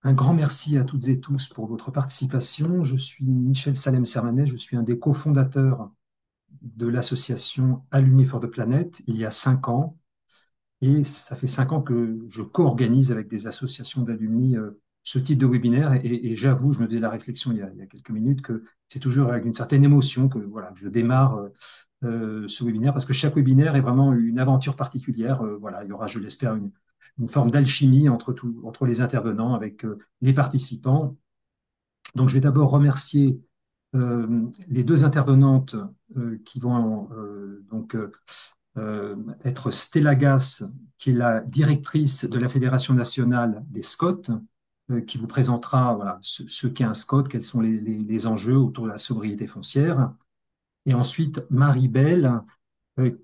Un grand merci à toutes et tous pour votre participation. Je suis Michel Salem-Sermanet, je suis un des cofondateurs de l'association Alumni for the Planet il y a 5 ans. Et ça fait 5 ans que je co-organise avec des associations d'alumni ce type de webinaire. Et j'avoue, je me faisais la réflexion il y a quelques minutes que c'est toujours avec une certaine émotion que, voilà, que je démarre ce webinaire parce que chaque webinaire est vraiment une aventure particulière. Voilà, il y aura, je l'espère, une forme d'alchimie entre les intervenants avec les participants. Donc, je vais d'abord remercier les deux intervenantes qui vont être Stella Gass, qui est la directrice de la Fédération nationale des Scots, qui vous présentera voilà, ce qu'est un Scot, quels sont les enjeux autour de la sobriété foncière. Et ensuite, Marie Belle,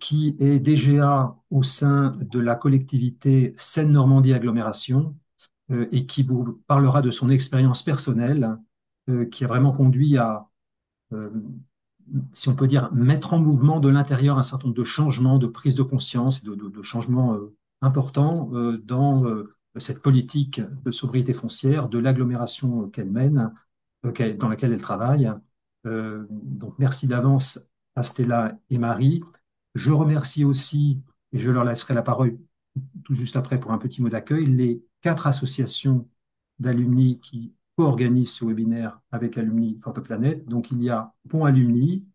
qui est DGA au sein de la collectivité Seine-Normandie Agglomération et qui vous parlera de son expérience personnelle qui a vraiment conduit à, euh, si on peut dire, mettre en mouvement de l'intérieur un certain nombre de changements, de prise de conscience, de changements importants dans cette politique de sobriété foncière, de l'agglomération qu'elle mène, dans laquelle elle travaille. Donc, merci d'avance à Stella et Marie. Je remercie aussi, et je leur laisserai la parole tout juste après pour un petit mot d'accueil, les 4 associations d'alumni qui co-organisent ce webinaire avec Alumni for the Planet. Donc, il y a Pont Alumni,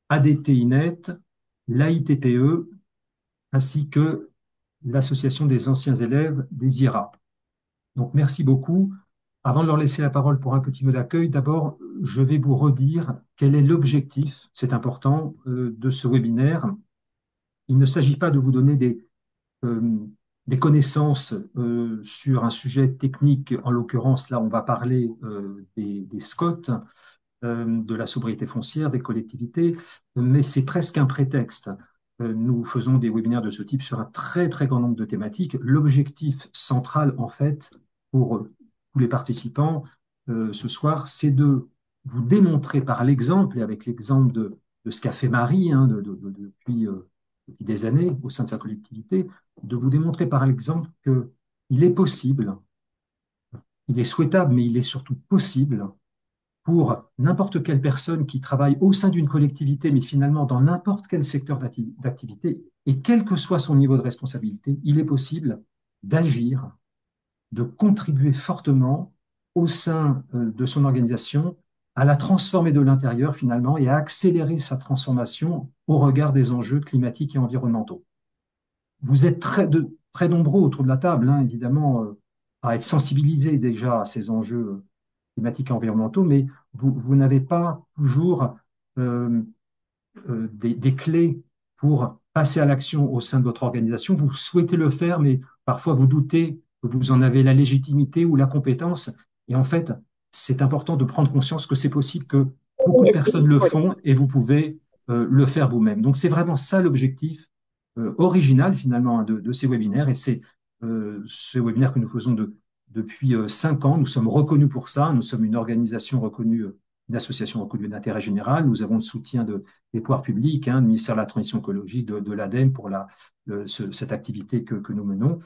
ADT-INET, l'AITPE, ainsi que l'Association des anciens élèves des IRA. Donc, merci beaucoup. Avant de leur laisser la parole pour un petit mot d'accueil, d'abord, je vais vous redire quel est l'objectif, c'est important, de ce webinaire. Il ne s'agit pas de vous donner euh, des connaissances sur un sujet technique. En l'occurrence, là, on va parler des SCOT, de la sobriété foncière, des collectivités, mais c'est presque un prétexte. Nous faisons des webinaires de ce type sur un très, très grand nombre de thématiques. L'objectif central, en fait, pour tous les participants ce soir, c'est de vous démontrer par l'exemple, et avec l'exemple de ce qu'a fait Marie depuis des années au sein de sa collectivité, de vous démontrer par l'exemple qu'il est possible, il est souhaitable, mais il est surtout possible pour n'importe quelle personne qui travaille au sein d'une collectivité, mais finalement dans n'importe quel secteur d'activité, et quel que soit son niveau de responsabilité, il est possible d'agir, de contribuer fortement au sein de son organisation à la transformer de l'intérieur finalement et à accélérer sa transformation au regard des enjeux climatiques et environnementaux. Vous êtes très nombreux autour de la table, hein, évidemment, à être sensibilisés déjà à ces enjeux climatiques et environnementaux, mais vous n'avez pas toujours euh, des clés pour passer à l'action au sein de votre organisation. Vous souhaitez le faire, mais parfois vous doutez que vous en avez la légitimité ou la compétence. Et en fait, c'est important de prendre conscience que c'est possible, que beaucoup de personnes le font et vous pouvez le faire vous-même. Donc c'est vraiment ça l'objectif original finalement hein, de ces webinaires. Et c'est ce webinaire que nous faisons depuis 5 ans. Nous sommes reconnus pour ça. Nous sommes une organisation reconnue, une association reconnue d'intérêt général. Nous avons le soutien des pouvoirs publics, hein, du ministère de la Transition écologique, de l'ADEME pour cette activité que nous menons.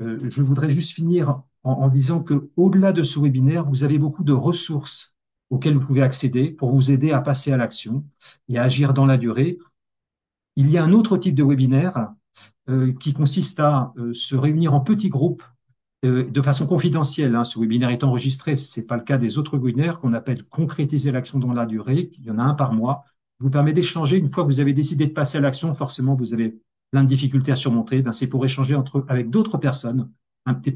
Je voudrais juste finir en disant qu'au-delà de ce webinaire, vous avez beaucoup de ressources auxquelles vous pouvez accéder pour vous aider à passer à l'action et à agir dans la durée. Il y a un autre type de webinaire qui consiste à se réunir en petits groupes de façon confidentielle. Hein. Ce webinaire est enregistré, ce n'est pas le cas des autres webinaires qu'on appelle concrétiser l'action dans la durée. Il y en a un par mois. Vous permet d'échanger. Une fois que vous avez décidé de passer à l'action, forcément, vous avez plein de difficultés à surmonter. Ben, c'est pour échanger avec d'autres personnes,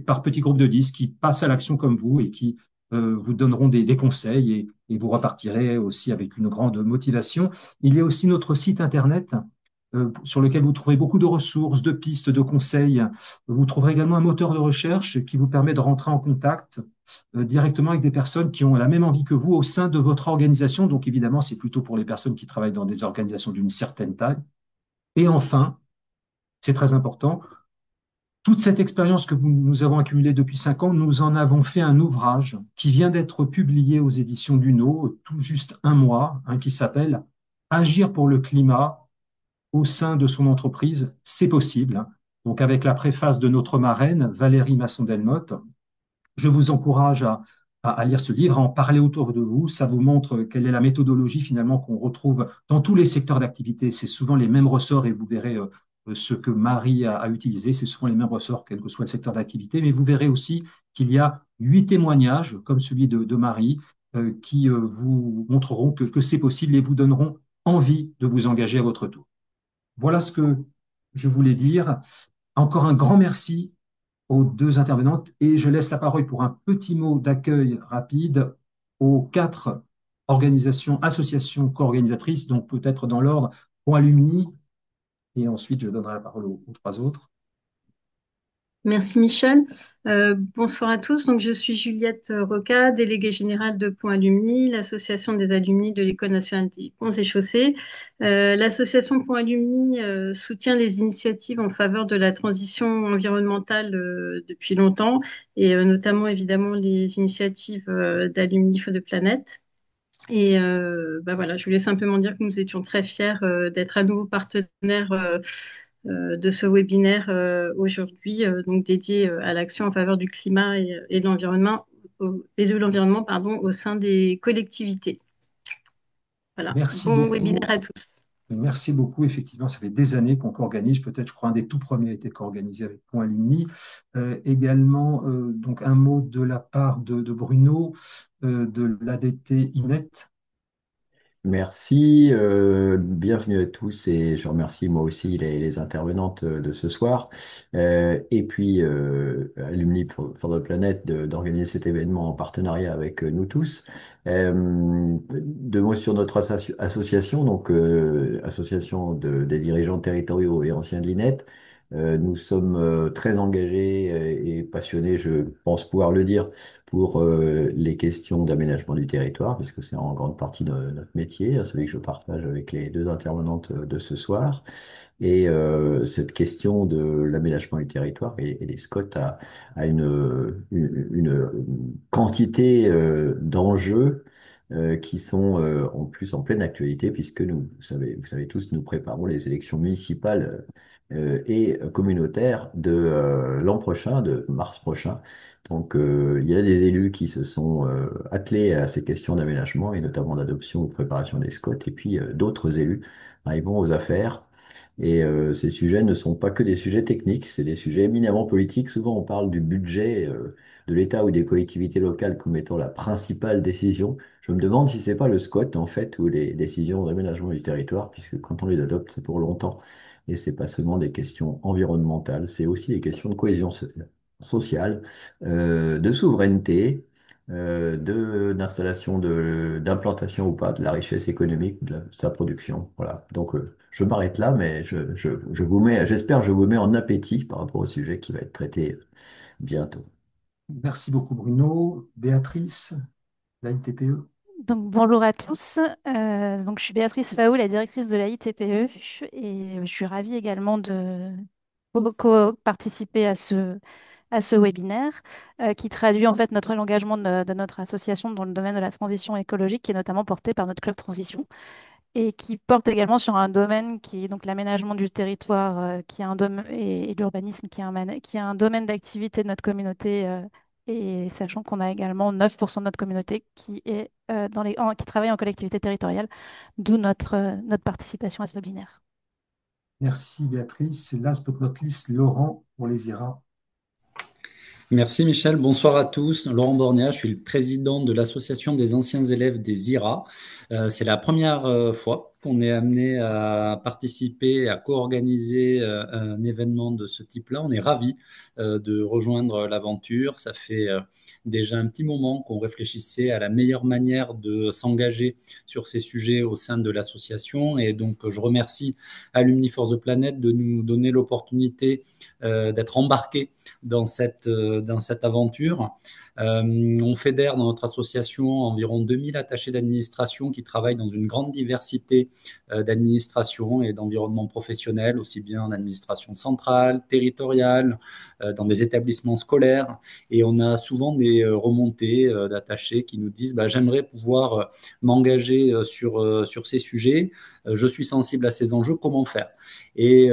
par petits groupes de 10 qui passent à l'action comme vous et qui vous donneront des conseils et vous repartirez aussi avec une grande motivation. Il y a aussi notre site internet sur lequel vous trouverez beaucoup de ressources, de pistes, de conseils. Vous trouverez également un moteur de recherche qui vous permet de rentrer en contact directement avec des personnes qui ont la même envie que vous au sein de votre organisation. Donc évidemment, c'est plutôt pour les personnes qui travaillent dans des organisations d'une certaine taille. Et enfin, c'est très important, toute cette expérience que nous avons accumulée depuis 5 ans, nous en avons fait un ouvrage qui vient d'être publié aux éditions Luno, tout juste un mois, hein, qui s'appelle Agir pour le climat au sein de son entreprise, c'est possible. Donc, avec la préface de notre marraine, Valérie Masson-Delmotte, Je vous encourage à lire ce livre, à en parler autour de vous. Ça vous montre quelle est la méthodologie finalement qu'on retrouve dans tous les secteurs d'activité. C'est souvent les mêmes ressorts et vous verrez ce que Marie a utilisé. C'est souvent les mêmes ressorts, quel que soit le secteur d'activité. Mais vous verrez aussi qu'il y a 8 témoignages, comme celui de Marie, qui vous montreront que c'est possible et vous donneront envie de vous engager à votre tour. Voilà ce que je voulais dire. Encore un grand merci aux deux intervenantes et je laisse la parole pour un petit mot d'accueil rapide aux 4 organisations, associations co-organisatrices, donc peut-être dans l'ordre, Point Alumni, et ensuite je donnerai la parole aux 3 autres. Merci Michel. Bonsoir à tous. Donc, je suis Juliette Roca, déléguée générale de Point Alumni, l'association des alumni de l'École nationale des ponts et chaussées. L'association Point Alumni soutient les initiatives en faveur de la transition environnementale depuis longtemps et notamment évidemment les initiatives d'Alumni Feu de Planète. Et voilà, je voulais simplement dire que nous étions très fiers d'être à nouveau partenaires de ce webinaire aujourd'hui, donc dédié à l'action en faveur du climat et de l'environnement, pardon, au sein des collectivités. Voilà, Merci bon webinaire beaucoup. à tous. Merci beaucoup. Effectivement, ça fait des années qu'on co-organise. Peut-être, je crois, un des tout premiers a été co-organisé avec Point Alumni. Également, donc un mot de la part de Bruno de l'ADT INET. Merci, bienvenue à tous et je remercie moi aussi les intervenantes de ce soir et puis Alumni for the Planet d'organiser cet événement en partenariat avec nous tous. Deux mots sur notre association, donc association des dirigeants territoriaux et anciens de l'INET. Nous sommes très engagés et passionnés, je pense pouvoir le dire, pour les questions d'aménagement du territoire, puisque c'est en grande partie notre métier, hein, celui que je partage avec les deux intervenantes de ce soir. Et cette question de l'aménagement du territoire et des SCOT a une quantité d'enjeux qui sont en plus en pleine actualité, puisque nous, vous savez tous, nous préparons les élections municipales et communautaires de l'an prochain, de mars prochain. Donc, il y a des élus qui se sont attelés à ces questions d'aménagement et notamment d'adoption ou de préparation des SCOT, et puis d'autres élus arrivent aux affaires. Et ces sujets ne sont pas que des sujets techniques, c'est des sujets éminemment politiques. Souvent, on parle du budget de l'État ou des collectivités locales comme étant la principale décision. Je me demande si c'est pas le SCOT, en fait, ou les décisions d'aménagement du territoire, puisque quand on les adopte, c'est pour longtemps. Et c'est pas seulement des questions environnementales, c'est aussi des questions de cohésion sociale, de souveraineté, d'installation, d'implantation ou pas de la richesse économique, de sa production. Voilà. Donc, je m'arrête là, mais je vous mets, j'espère, que je vous mets en appétit par rapport au sujet qui va être traité bientôt. Merci beaucoup, Bruno. Béatrice, la ITPE. Donc, bonjour à tous. Je suis Béatrice Faou, la directrice de la ITPE, et je suis ravie également de participer à ce webinaire qui traduit en fait notre l'engagement de notre association dans le domaine de la transition écologique, qui est notamment porté par notre club Transition et qui porte également sur un domaine qui est donc l'aménagement du territoire, qui est un et l'urbanisme, qui est un domaine d'activité de notre communauté. Et sachant qu'on a également 9% de notre communauté qui est qui travaille en collectivité territoriale, d'où notre participation à ce webinaire. Merci, Béatrice. Last but not least, Laurent pour les IRA. Merci Michel, bonsoir à tous. Laurent Borgnat, je suis le président de l'association des anciens élèves des IRA. C'est la première fois qu'on est amené à participer, à co-organiser un événement de ce type-là. On est ravis de rejoindre l'aventure. Ça fait déjà un petit moment qu'on réfléchissait à la meilleure manière de s'engager sur ces sujets au sein de l'association. Et donc, je remercie Alumni for the Planet de nous donner l'opportunité d'être embarqués dans cette aventure. On fédère dans notre association environ 2000 attachés d'administration qui travaillent dans une grande diversité d'administration et d'environnement professionnel, aussi bien en administration centrale, territoriale, dans des établissements scolaires. Et on a souvent des remontées d'attachés qui nous disent bah, j'aimerais pouvoir m'engager sur ces sujets, je suis sensible à ces enjeux, comment faire? Et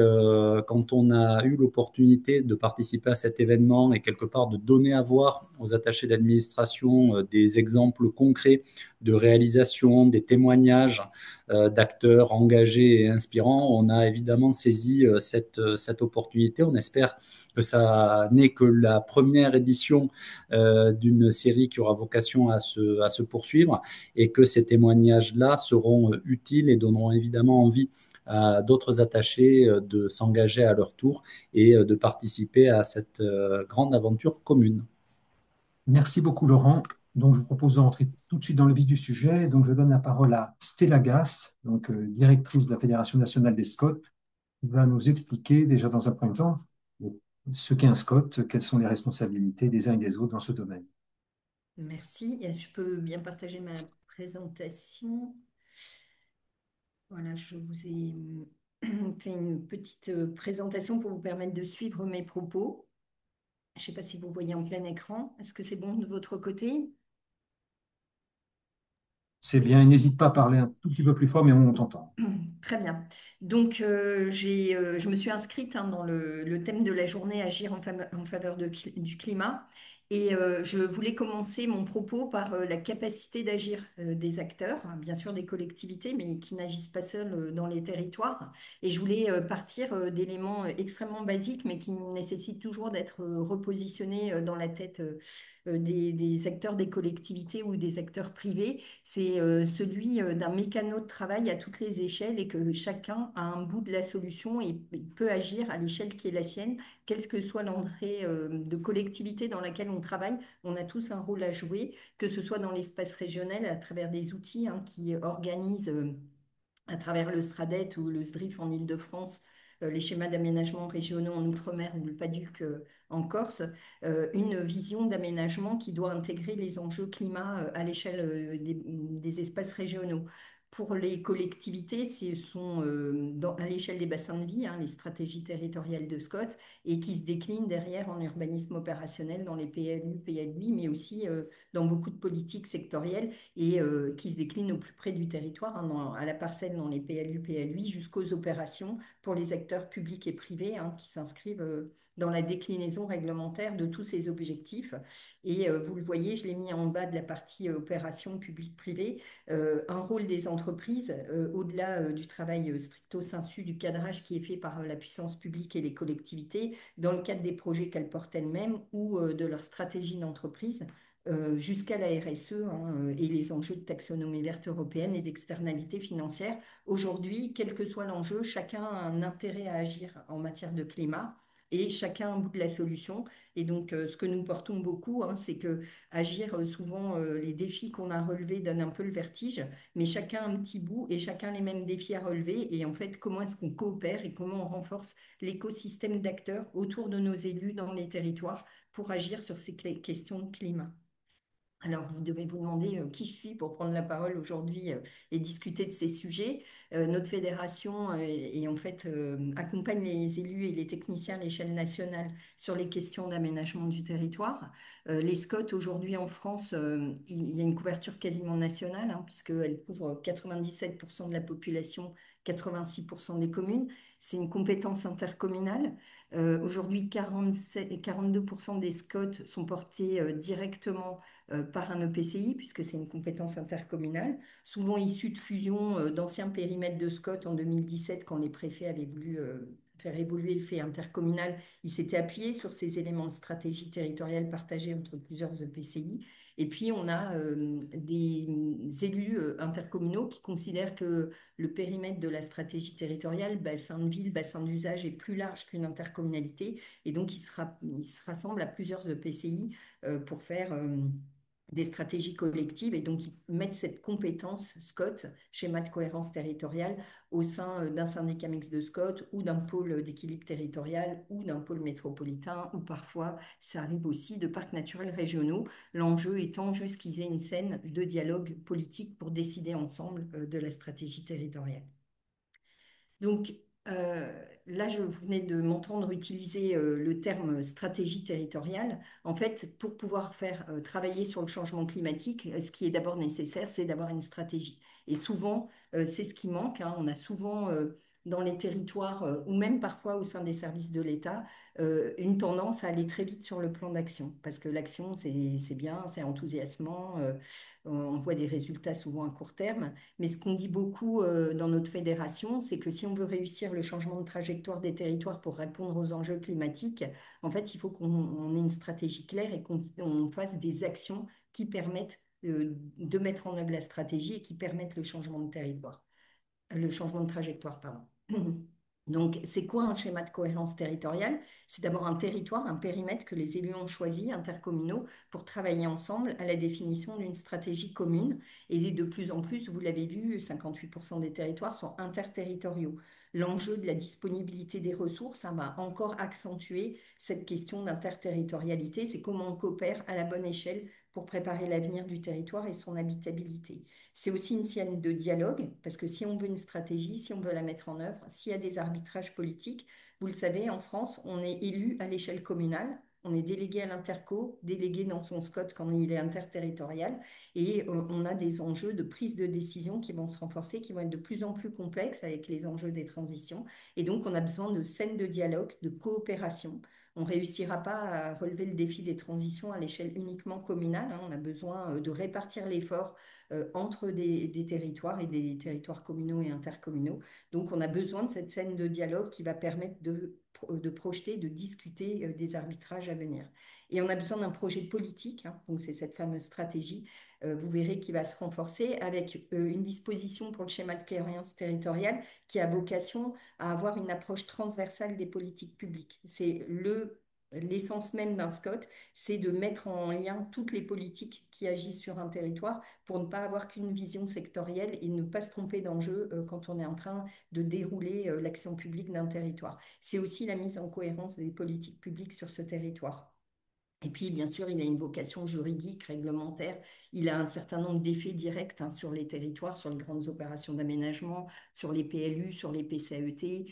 quand on a eu l'opportunité de participer à cet événement et quelque part de donner à voir aux attachés d'administration des exemples concrets de réalisation, des témoignages d'acteurs engagés et inspirants, on a évidemment saisi cette opportunité. On espère que ça n'est que la première édition d'une série qui aura vocation à se poursuivre et que ces témoignages-là seront utiles et donneront évidemment envie à d'autres attachés de s'engager à leur tour et de participer à cette grande aventure commune. Merci beaucoup, Laurent. Donc, je vous propose d'entrer tout de suite dans le vif du sujet. Donc, je donne la parole à Stella Gass, donc, directrice de la Fédération nationale des Scouts, qui va nous expliquer déjà dans un premier temps ce qu'est un scout, quelles sont les responsabilités des uns et des autres dans ce domaine. Merci. Je peux bien partager ma présentation. Voilà, je vous ai fait une petite présentation pour vous permettre de suivre mes propos. Je ne sais pas si vous voyez en plein écran. Est-ce que c'est bon de votre côté? C'est bien, et n'hésite pas à parler un tout petit peu plus fort, mais on t'entend. Très bien. Donc, je me suis inscrite dans le thème de la journée Agir en faveur du climat. Et je voulais commencer mon propos par la capacité d'agir des acteurs, hein, bien sûr des collectivités, mais qui n'agissent pas seuls dans les territoires. Et je voulais partir d'éléments extrêmement basiques, mais qui nécessitent toujours d'être repositionnés dans la tête des acteurs des collectivités ou des acteurs privés. C'est celui d'un mécano de travail à toutes les échelles et que chacun a un bout de la solution et peut agir à l'échelle qui est la sienne, quelle que soit l'entrée de collectivité dans laquelle on travaille. On a tous un rôle à jouer, que ce soit dans l'espace régional à travers des outils qui organisent à travers le STRADET ou le SDRIF en Île-de-France, les schémas d'aménagement régionaux en Outre-mer ou le PADUC en Corse, une vision d'aménagement qui doit intégrer les enjeux climat à l'échelle des espaces régionaux. Pour les collectivités, ce sont à l'échelle des bassins de vie, hein, les stratégies territoriales de Scott, et qui se déclinent derrière en urbanisme opérationnel dans les PLU, PLUI, mais aussi dans beaucoup de politiques sectorielles et qui se déclinent au plus près du territoire, hein, à la parcelle dans les PLU, PLUI, jusqu'aux opérations pour les acteurs publics et privés hein, qui s'inscrivent dans la déclinaison réglementaire de tous ces objectifs. Et vous le voyez, je l'ai mis en bas de la partie opération publique-privée, un rôle des entreprises, au-delà du travail stricto sensu du cadrage qui est fait par la puissance publique et les collectivités, dans le cadre des projets qu'elles portent elles-mêmes ou de leur stratégie d'entreprise jusqu'à la RSE hein, et les enjeux de taxonomie verte européenne et d'externalité financière. Aujourd'hui, quel que soit l'enjeu, chacun a un intérêt à agir en matière de climat et chacun a un bout de la solution. Et donc, ce que nous portons beaucoup, hein, c'est que agir, souvent, les défis qu'on a relevés donnent un peu le vertige, mais chacun a un petit bout et chacun les mêmes défis à relever. Et en fait, comment est-ce qu'on coopère et comment on renforce l'écosystème d'acteurs autour de nos élus dans les territoires pour agir sur ces questions de climat. Alors, vous devez vous demander qui je suis pour prendre la parole aujourd'hui et discuter de ces sujets. Notre fédération en fait, accompagne les élus et les techniciens à l'échelle nationale sur les questions d'aménagement du territoire. Les SCOT, aujourd'hui en France, il y a une couverture quasiment nationale, hein, puisqu'elle couvre 97% de la population, 86% des communes. C'est une compétence intercommunale. Aujourd'hui, 42% des SCOT sont portés directement par un EPCI, puisque c'est une compétence intercommunale, souvent issue de fusion d'anciens périmètres de SCOT en 2017, quand les préfets avaient voulu faire évoluer le fait intercommunal. Ils s'étaient appuyés sur ces éléments de stratégie territoriale partagée entre plusieurs EPCI. Et puis, on a des élus intercommunaux qui considèrent que le périmètre de la stratégie territoriale, bassin de ville, bassin d'usage, est plus large qu'une intercommunalité. Et donc, ils se rassemblent à plusieurs EPCI pour faire des stratégies collectives et donc ils mettent cette compétence SCOT, schéma de cohérence territoriale, au sein d'un syndicat mixte de SCOT ou d'un pôle d'équilibre territorial ou d'un pôle métropolitain ou parfois ça arrive aussi de parcs naturels régionaux, l'enjeu étant juste qu'ils aient une scène de dialogue politique pour décider ensemble de la stratégie territoriale. Donc, Là, je venais de m'entendre utiliser le terme stratégie territoriale. En fait, pour pouvoir faire travailler sur le changement climatique, ce qui est d'abord nécessaire, c'est d'avoir une stratégie. Et souvent, c'est ce qui manque, hein. On a souvent dans les territoires, ou même parfois au sein des services de l'État, une tendance à aller très vite sur le plan d'action. Parce que l'action, c'est bien, c'est enthousiasmant, on voit des résultats souvent à court terme. Mais ce qu'on dit beaucoup dans notre fédération, c'est que si on veut réussir le changement de trajectoire des territoires pour répondre aux enjeux climatiques, en fait, il faut qu'on ait une stratégie claire et qu'on fasse des actions qui permettent de mettre en œuvre la stratégie et qui permettent le changement de territoire, le changement de trajectoire, pardon. Donc, c'est quoi un schéma de cohérence territoriale? C'est d'abord un territoire, un périmètre que les élus ont choisi, intercommunaux, pour travailler ensemble à la définition d'une stratégie commune. Et de plus en plus, vous l'avez vu, 58% des territoires sont interterritoriaux. L'enjeu de la disponibilité des ressources, ça va encore accentuer cette question d'interterritorialité. C'est comment on coopère à la bonne échelle pour préparer l'avenir du territoire et son habitabilité. C'est aussi une scène de dialogue, parce que si on veut une stratégie, si on veut la mettre en œuvre, s'il y a des arbitrages politiques, vous le savez, en France, on est élu à l'échelle communale, on est délégué à l'interco, délégué dans son SCOT quand il est interterritorial, et on a des enjeux de prise de décision qui vont se renforcer, qui vont être de plus en plus complexes avec les enjeux des transitions. Et donc, on a besoin de scènes de dialogue, de coopération. On ne réussira pas à relever le défi des transitions à l'échelle uniquement communale, hein. On a besoin de répartir l'effort entre des territoires et des territoires communaux et intercommunaux. Donc, on a besoin de cette scène de dialogue qui va permettre de projeter, de discuter des arbitrages à venir. Et on a besoin d'un projet politique, hein. Donc c'est cette fameuse stratégie, vous verrez, qui va se renforcer avec une disposition pour le schéma de cohérence territoriale qui a vocation à avoir une approche transversale des politiques publiques. C'est l'essence même d'un SCOT, c'est de mettre en lien toutes les politiques qui agissent sur un territoire pour ne pas avoir qu'une vision sectorielle et ne pas se tromper d'enjeu quand on est en train de dérouler l'action publique d'un territoire. C'est aussi la mise en cohérence des politiques publiques sur ce territoire. Et puis, bien sûr, il a une vocation juridique, réglementaire. Il a un certain nombre d'effets directs, hein, sur les territoires, sur les grandes opérations d'aménagement, sur les PLU, sur les PCAET.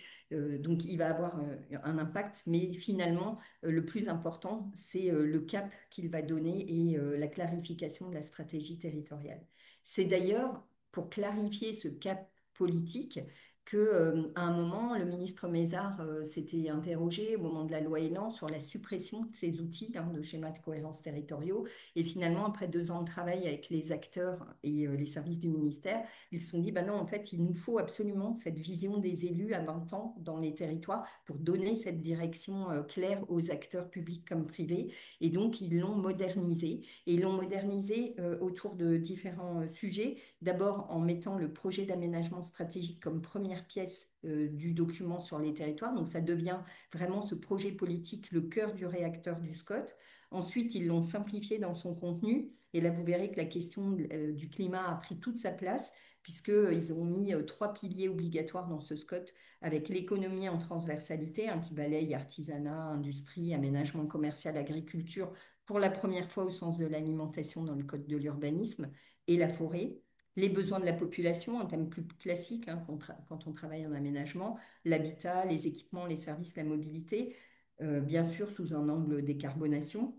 Donc, il va avoir un impact. Mais finalement, le plus important, c'est le cap qu'il va donner et la clarification de la stratégie territoriale. C'est d'ailleurs pour clarifier ce cap politique que, à un moment, le ministre Mézard s'était interrogé au moment de la loi Elan sur la suppression de ces outils, hein, de schémas de cohérence territoriaux. Et finalement, après 2 ans de travail avec les acteurs et les services du ministère, ils se sont dit, bah non, en fait, il nous faut absolument cette vision des élus à 20 ans dans les territoires pour donner cette direction claire aux acteurs publics comme privés. Et donc, ils l'ont modernisé. Et ils l'ont modernisé autour de différents sujets. D'abord, en mettant le projet d'aménagement stratégique comme première pièce du document sur les territoires. Donc, ça devient vraiment ce projet politique, le cœur du réacteur du SCOT. Ensuite, ils l'ont simplifié dans son contenu. Et là, vous verrez que la question du climat a pris toute sa place, puisqu'ils ont mis 3 piliers obligatoires dans ce SCOT, avec l'économie en transversalité, hein, qui balaye artisanat, industrie, aménagement commercial, agriculture, pour la première fois au sens de l'alimentation dans le code de l'urbanisme, et la forêt. Les besoins de la population, un thème plus classique, hein, quand on travaille en aménagement, l'habitat, les équipements, les services, la mobilité, bien sûr sous un angle décarbonation,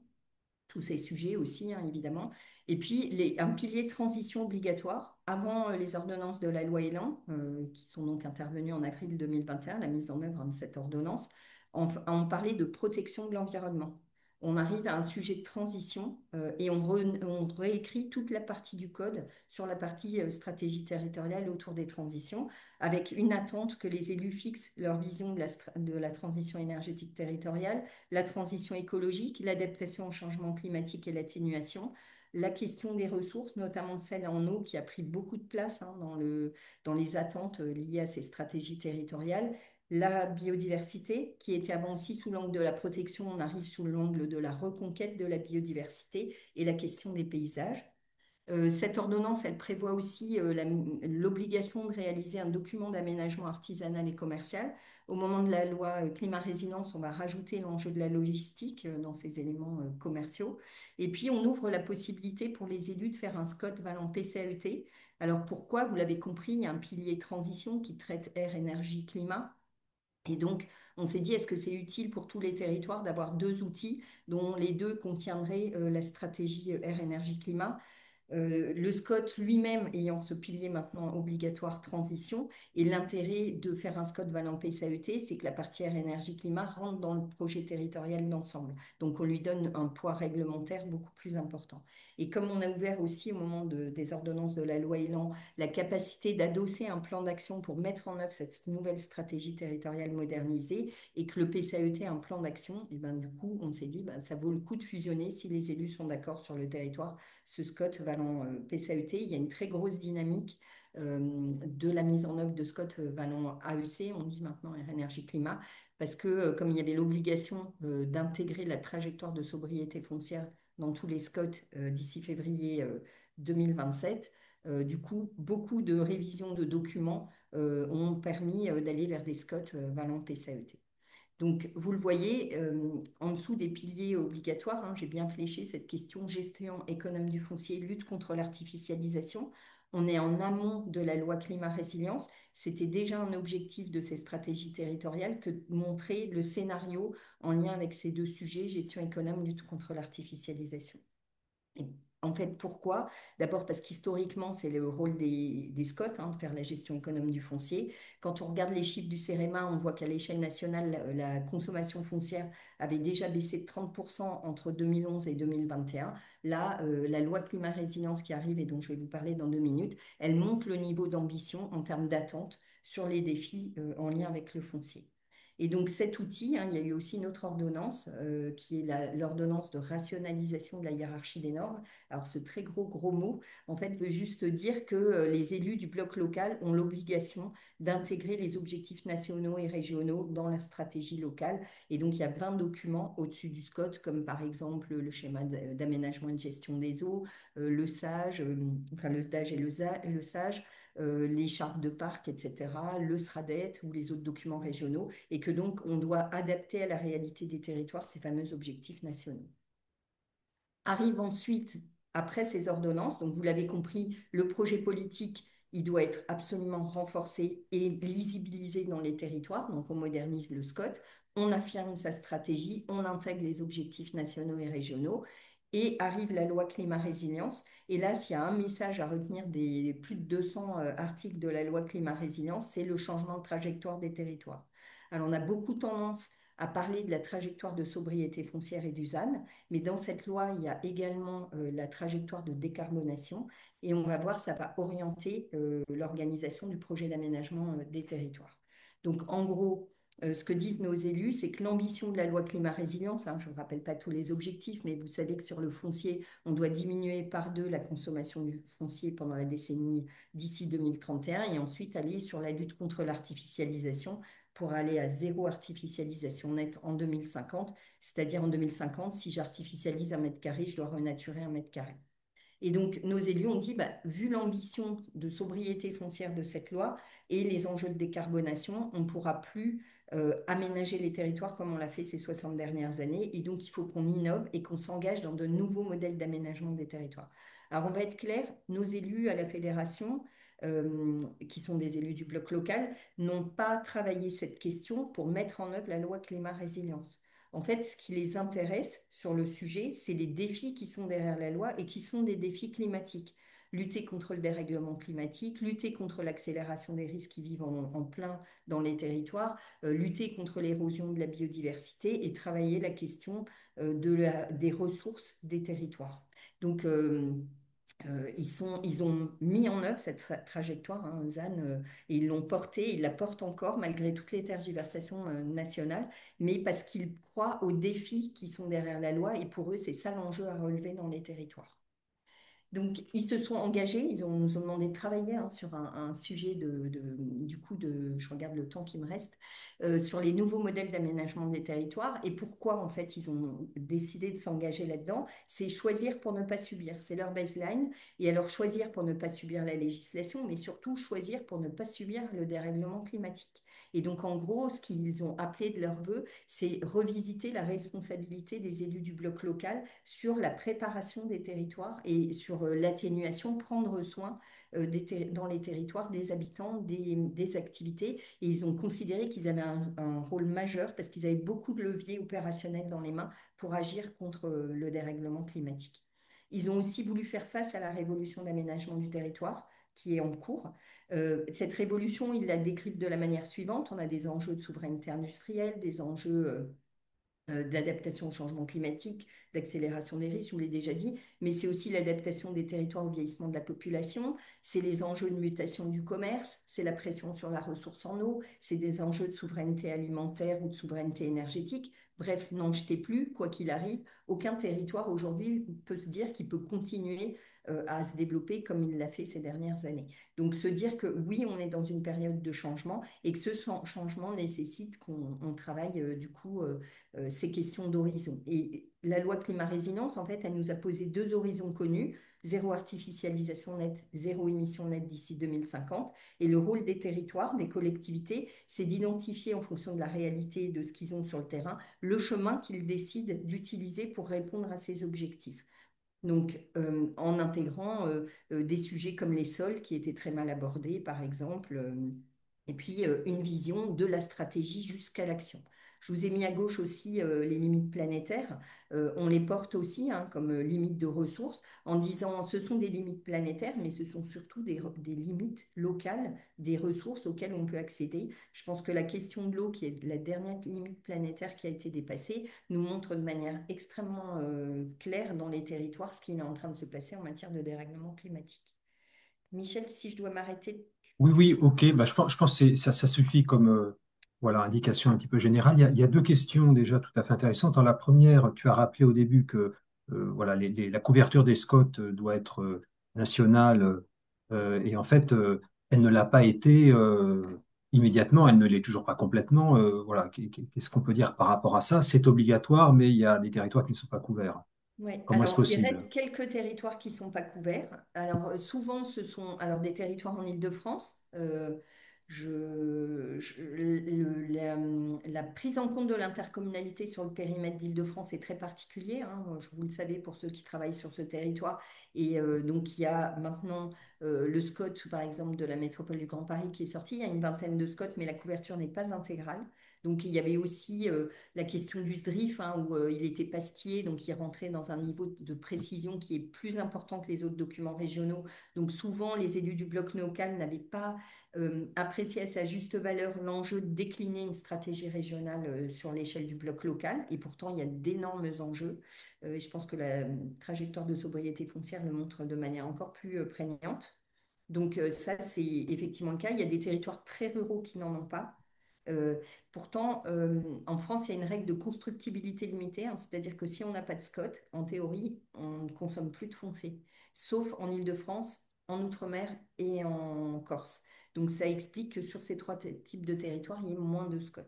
tous ces sujets aussi, hein, évidemment. Et puis, un pilier de transition obligatoire avant les ordonnances de la loi Elan, qui sont donc intervenues en avril 2021, la mise en œuvre de cette ordonnance. On parlait de protection de l'environnement. On arrive à un sujet de transition et on réécrit toute la partie du code sur la partie stratégie territoriale autour des transitions, avec une attente que les élus fixent leur vision de la transition énergétique territoriale, la transition écologique, l'adaptation au changement climatique et l'atténuation, la question des ressources, notamment celle en eau qui a pris beaucoup de place, hein, dans les attentes liées à ces stratégies territoriales, la biodiversité qui était avant aussi sous l'angle de la protection, on arrive sous l'angle de la reconquête de la biodiversité et la question des paysages. Cette ordonnance, elle prévoit aussi l'obligation de réaliser un document d'aménagement artisanal et commercial. Au moment de la loi climat-résilience, on va rajouter l'enjeu de la logistique dans ces éléments commerciaux. Et puis, on ouvre la possibilité pour les élus de faire un SCOT valant PCAET. Alors pourquoi? Vous l'avez compris, il y a un pilier transition qui traite air, énergie, climat. Et donc, on s'est dit, est-ce que c'est utile pour tous les territoires d'avoir deux outils dont les deux contiendraient la stratégie air, énergie, climat? Le SCOT lui-même ayant ce pilier maintenant obligatoire transition, et l'intérêt de faire un SCOT Valence PSAET, c'est que la partie air, énergie, climat rentre dans le projet territorial d'ensemble. Donc on lui donne un poids réglementaire beaucoup plus important. Et comme on a ouvert aussi au moment des ordonnances de la loi Elan la capacité d'adosser un plan d'action pour mettre en œuvre cette nouvelle stratégie territoriale modernisée et que le PSAET a un plan d'action, et ben, du coup on s'est dit ben, ça vaut le coup de fusionner si les élus sont d'accord sur le territoire ce SCOT Valent PSAET. Il y a une très grosse dynamique de la mise en œuvre de SCOT Valent AEC, on dit maintenant Air Énergie Climat, parce que comme il y avait l'obligation d'intégrer la trajectoire de sobriété foncière dans tous les SCOT d'ici février 2027, du coup, beaucoup de révisions de documents ont permis d'aller vers des SCOT Valent PSAET. Donc, vous le voyez, en dessous des piliers obligatoires, hein, j'ai bien fléché cette question gestion économe du foncier, lutte contre l'artificialisation. On est en amont de la loi climat résilience. C'était déjà un objectif de ces stratégies territoriales que de montrer le scénario en lien avec ces deux sujets, gestion économe, lutte contre l'artificialisation. Et en fait, pourquoi? D'abord parce qu'historiquement, c'est le rôle des SCOT hein, de faire la gestion économe du foncier. Quand on regarde les chiffres du CEREMA, on voit qu'à l'échelle nationale, la consommation foncière avait déjà baissé de 30% entre 2011 et 2021. Là, la loi climat résilience qui arrive et dont je vais vous parler dans 2 minutes, elle monte le niveau d'ambition en termes d'attente sur les défis en lien avec le foncier. Et donc cet outil, hein, il y a eu aussi une autre ordonnance qui est l'ordonnance de rationalisation de la hiérarchie des normes. Alors ce très gros mot, en fait, veut juste dire que les élus du bloc local ont l'obligation d'intégrer les objectifs nationaux et régionaux dans la stratégie locale. Et donc il y a 20 documents au-dessus du SCOT, comme par exemple le schéma d'aménagement et de gestion des eaux, le SAGE, enfin le SDAGE et le SAGE, les chartes de parc, etc., le SRADET ou les autres documents régionaux, et que donc on doit adapter à la réalité des territoires ces fameux objectifs nationaux. Arrive ensuite, après ces ordonnances, donc vous l'avez compris, le projet politique, il doit être absolument renforcé et lisibilisé dans les territoires, donc on modernise le SCOT, on affirme sa stratégie, on intègre les objectifs nationaux et régionaux, et arrive la loi climat résilience. Et là, s'il y a un message à retenir des plus de 200 articles de la loi climat résilience, c'est le changement de trajectoire des territoires. Alors, on a beaucoup tendance à parler de la trajectoire de sobriété foncière et du ZAN, mais dans cette loi, il y a également la trajectoire de décarbonation, et on va voir, ça va orienter l'organisation du projet d'aménagement des territoires. Donc, en gros, ce que disent nos élus, c'est que l'ambition de la loi climat résilience, hein, je ne vous rappelle pas tous les objectifs, mais vous savez que sur le foncier, on doit diminuer par 2 la consommation du foncier pendant la décennie d'ici 2031 et ensuite aller sur la lutte contre l'artificialisation pour aller à zéro artificialisation nette en 2050. C'est-à-dire en 2050, si j'artificialise 1 m², je dois renaturer 1 m². Et donc, nos élus ont dit, bah, vu l'ambition de sobriété foncière de cette loi et les enjeux de décarbonation, on ne pourra plus aménager les territoires comme on l'a fait ces 60 dernières années. Et donc, il faut qu'on innove et qu'on s'engage dans de nouveaux modèles d'aménagement des territoires. Alors, on va être clair, nos élus à la fédération, qui sont des élus du bloc local, n'ont pas travaillé cette question pour mettre en œuvre la loi climat résilience. En fait, ce qui les intéresse sur le sujet, c'est les défis qui sont derrière la loi et qui sont des défis climatiques. Lutter contre le dérèglement climatique, lutter contre l'accélération des risques qui vivent en plein dans les territoires, lutter contre l'érosion de la biodiversité et travailler la question des ressources des territoires. Donc, ils ont mis en œuvre cette trajectoire, hein, ZAN, et ils l'ont portée, ils la portent encore malgré toutes les tergiversations nationales, mais parce qu'ils croient aux défis qui sont derrière la loi, et pour eux, c'est ça l'enjeu à relever dans les territoires. Donc, ils se sont engagés, nous ont demandé de travailler hein, sur un sujet du coup, je regarde le temps qui me reste, sur les nouveaux modèles d'aménagement des territoires. Et pourquoi, en fait, ils ont décidé de s'engager là-dedans? C'est choisir pour ne pas subir. C'est leur baseline. Et alors, choisir pour ne pas subir la législation, mais surtout choisir pour ne pas subir le dérèglement climatique. Et donc, en gros, ce qu'ils ont appelé de leur vœu, c'est revisiter la responsabilité des élus du bloc local sur la préparation des territoires et sur l'atténuation, prendre soin dans les territoires des habitants, des activités. Et ils ont considéré qu'ils avaient un rôle majeur parce qu'ils avaient beaucoup de leviers opérationnels dans les mains pour agir contre le dérèglement climatique. Ils ont aussi voulu faire face à la révolution d'aménagement du territoire qui est en cours. Cette révolution, ils la décrivent de la manière suivante. On a des enjeux de souveraineté industrielle, des enjeux d'adaptation au changement climatique, d'accélération des risques, je vous l'ai déjà dit, mais c'est aussi l'adaptation des territoires au vieillissement de la population, c'est les enjeux de mutation du commerce, c'est la pression sur la ressource en eau, c'est des enjeux de souveraineté alimentaire ou de souveraineté énergétique. Bref, n'en jetez plus, quoi qu'il arrive, aucun territoire aujourd'hui peut se dire qu'il peut continuer à se développer comme il l'a fait ces dernières années. Donc se dire que oui, on est dans une période de changement et que ce changement nécessite qu'on travaille du coup ces questions d'horizon. Et la loi climat-résilience, en fait, elle nous a posé deux horizons connus, zéro artificialisation nette, zéro émission nette d'ici 2050. Et le rôle des territoires, des collectivités, c'est d'identifier en fonction de la réalité et de ce qu'ils ont sur le terrain, le chemin qu'ils décident d'utiliser pour répondre à ces objectifs. Donc, en intégrant des sujets comme les sols qui étaient très mal abordés, par exemple, et puis une vision de la stratégie jusqu'à l'action. Je vous ai mis à gauche aussi les limites planétaires. On les porte aussi hein, comme limites de ressources en disant ce sont des limites planétaires, mais ce sont surtout des limites locales, des ressources auxquelles on peut accéder. Je pense que la question de l'eau, qui est la dernière limite planétaire qui a été dépassée, nous montre de manière extrêmement claire dans les territoires ce qui est en train de se passer en matière de dérèglement climatique. Michel, si je dois m'arrêter. Oui, oui, ok. Bah, je pense que ça suffit comme voilà, indication un petit peu générale. Il y a deux questions déjà tout à fait intéressantes. La première, tu as rappelé au début que voilà, la couverture des SCOT doit être nationale et en fait, elle ne l'a pas été immédiatement, elle ne l'est toujours pas complètement. Voilà, qu'est-ce qu'on peut dire par rapport à ça? C'est obligatoire, mais il y a des territoires qui ne sont pas couverts. Oui, Comment est-ce alors il possible? reste quelques territoires qui ne sont pas couverts. Alors souvent ce sont alors des territoires en Île-de-France. La prise en compte de l'intercommunalité sur le périmètre d'Île-de-France est très particulier. Hein. Vous le savez pour ceux qui travaillent sur ce territoire. Et donc il y a maintenant le SCOT par exemple de la métropole du Grand Paris qui est sorti. Il y a une vingtaine de SCOT, mais la couverture n'est pas intégrale. Donc il y avait aussi la question du SDRIF, hein, où il était pastillé, donc il rentrait dans un niveau de précision qui est plus important que les autres documents régionaux. Donc souvent, les élus du bloc local n'avaient pas apprécié à sa juste valeur l'enjeu de décliner une stratégie régionale sur l'échelle du bloc local. Et pourtant, il y a d'énormes enjeux. Et je pense que la trajectoire de sobriété foncière le montre de manière encore plus prégnante. Donc ça, c'est effectivement le cas. Il y a des territoires très ruraux qui n'en ont pas. Euh, Pourtant, en France, il y a une règle de constructibilité limitée, hein, c'est-à-dire que si on n'a pas de SCOT, en théorie, on ne consomme plus de foncier, sauf en Île-de-France, en Outre-mer et en Corse. Donc ça explique que sur ces trois types de territoires, il y ait moins de SCOT.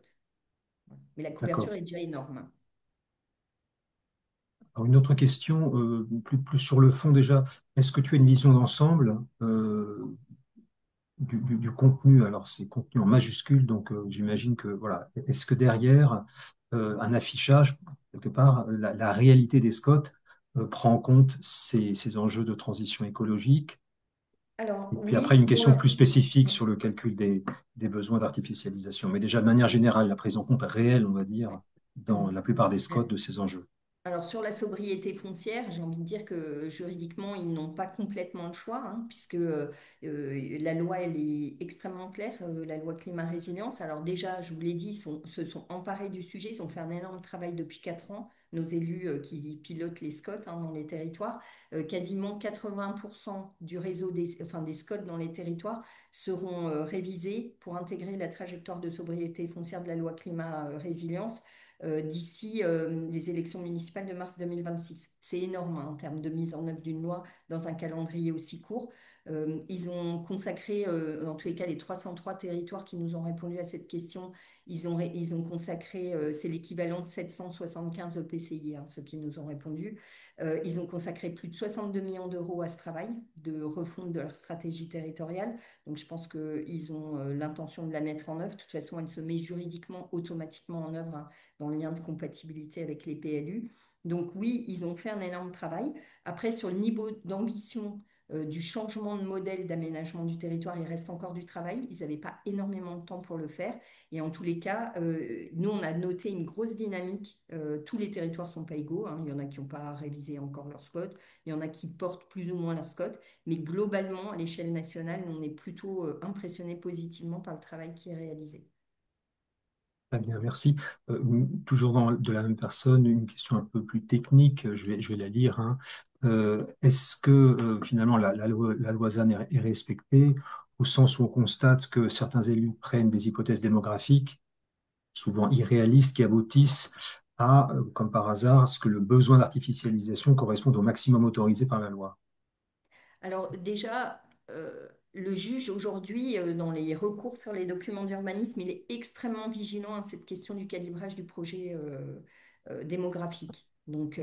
Voilà. Mais la couverture D'accord. est déjà énorme. Alors, une autre question, plus sur le fond déjà. Est-ce que tu as une vision d'ensemble du contenu? Alors, c'est contenu en majuscule, donc j'imagine que, voilà, est-ce que derrière un affichage, quelque part, la réalité des SCOT prend en compte ces enjeux de transition écologique? Alors Et puis après, oui, une question plus spécifique sur le calcul des besoins d'artificialisation. Mais déjà, de manière générale, la prise en compte réelle, on va dire, dans la plupart des SCOT de ces enjeux. alors sur la sobriété foncière, j'ai envie de dire que juridiquement, ils n'ont pas complètement le choix, hein, puisque la loi, elle est extrêmement claire, la loi climat-résilience. Alors déjà, je vous l'ai dit, se sont emparés du sujet, ils ont fait un énorme travail depuis 4 ans, nos élus qui pilotent les SCOT hein, dans les territoires. Quasiment 80% du réseau enfin, des SCOT dans les territoires seront révisés pour intégrer la trajectoire de sobriété foncière de la loi climat-résilience d'ici les élections municipales de mars 2026. C'est énorme hein, en termes de mise en œuvre d'une loi dans un calendrier aussi court. Ils ont consacré, en tous les cas, les 303 territoires qui nous ont répondu à cette question, ils ont consacré, c'est l'équivalent de 775 EPCI, hein, ceux qui nous ont répondu. Ils ont consacré plus de 62 millions d'euros à ce travail de refonte de leur stratégie territoriale. Donc, je pense qu'ils ont l'intention de la mettre en œuvre. De toute façon, elle se met juridiquement, automatiquement en œuvre, hein, dans le lien de compatibilité avec les PLU. Donc, oui, ils ont fait un énorme travail. Après, sur le niveau d'ambition du changement de modèle d'aménagement du territoire, il reste encore du travail. Ils n'avaient pas énormément de temps pour le faire. Et en tous les cas, nous, on a noté une grosse dynamique. Tous les territoires ne sont pas égaux, hein. Il y en a qui n'ont pas révisé encore leur SCOT. Il y en a qui portent plus ou moins leur SCOT. Mais globalement, à l'échelle nationale, on est plutôt impressionné positivement par le travail qui est réalisé. Très bien, merci. Toujours de la même personne, une question un peu plus technique, je vais la lire, hein. Est-ce que finalement la loi ZAN est respectée au sens où on constate que certains élus prennent des hypothèses démographiques, souvent irréalistes, qui aboutissent à, comme par hasard, à ce que le besoin d'artificialisation corresponde au maximum autorisé par la loi? Alors déjà, le juge aujourd'hui, dans les recours sur les documents d'urbanisme, il est extrêmement vigilant à cette question du calibrage du projet démographique. Donc,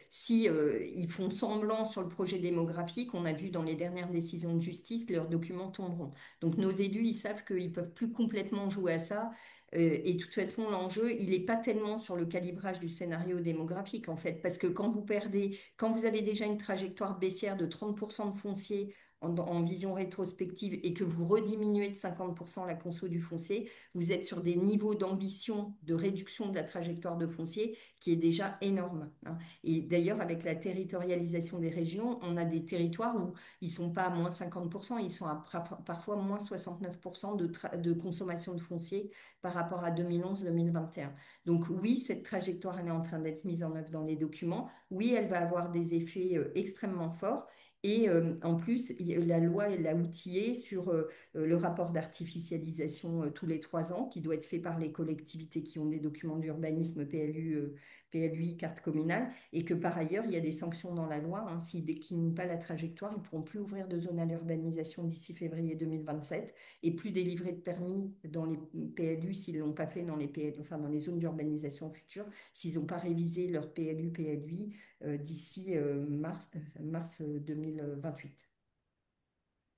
si ils font semblant sur le projet démographique, on a vu dans les dernières décisions de justice, leurs documents tomberont. Donc, nos élus, ils savent qu'ils peuvent plus complètement jouer à ça. Et de toute façon, l'enjeu, il n'est pas tellement sur le calibrage du scénario démographique, en fait, parce que quand vous perdez, quand vous avez déjà une trajectoire baissière de 30% de foncier en vision rétrospective et que vous rediminuez de 50% la conso du foncier, vous êtes sur des niveaux d'ambition de réduction de la trajectoire de foncier qui est déjà énorme, hein. Et d'ailleurs, avec la territorialisation des régions, on a des territoires où ils ne sont pas à moins 50%, ils sont à parfois moins 69% de consommation de foncier par rapport à 2011-2021. Donc oui, cette trajectoire, elle est en train d'être mise en œuvre dans les documents. Oui, elle va avoir des effets extrêmement forts. Et en plus, la loi, elle a outillé sur le rapport d'artificialisation tous les 3 ans, qui doit être fait par les collectivités qui ont des documents d'urbanisme PLU, PLUI, carte communale, et que par ailleurs, il y a des sanctions dans la loi, hein. S'ils ne déclinent pas la trajectoire, ils ne pourront plus ouvrir de zone à l'urbanisation d'ici février 2027 et plus délivrer de permis dans les PLU s'ils ne l'ont pas fait dans les PLU, enfin dans les zones d'urbanisation futures, s'ils n'ont pas révisé leur PLU, PLUI d'ici mars 2028.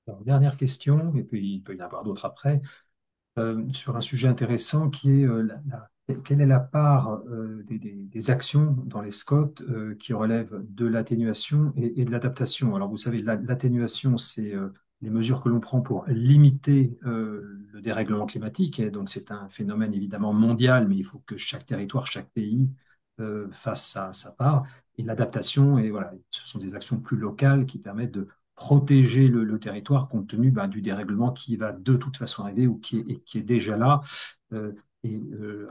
Alors, dernière question, et puis il peut y en avoir d'autres après. Sur un sujet intéressant qui est quelle est la part des actions dans les SCOT qui relèvent de l'atténuation et de l'adaptation. Alors vous savez, l'atténuation, c'est les mesures que l'on prend pour limiter le dérèglement climatique. Et donc c'est un phénomène évidemment mondial, mais il faut que chaque territoire, chaque pays fasse sa part. Et l'adaptation, et voilà, ce sont des actions plus locales qui permettent de protéger le territoire compte tenu du dérèglement qui va de toute façon arriver ou qui est déjà là.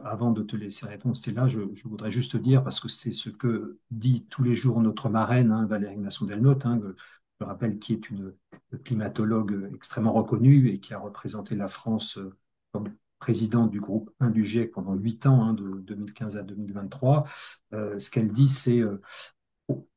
Avant de te laisser répondre, Stella, je voudrais juste dire, parce que c'est ce que dit tous les jours notre marraine, hein, Valérie Masson-Delmotte, hein, je rappelle, qui est une climatologue extrêmement reconnue et qui a représenté la France comme présidente du groupe 1 du GIEC pendant 8 ans, hein, de 2015 à 2023. Ce qu'elle dit, c'est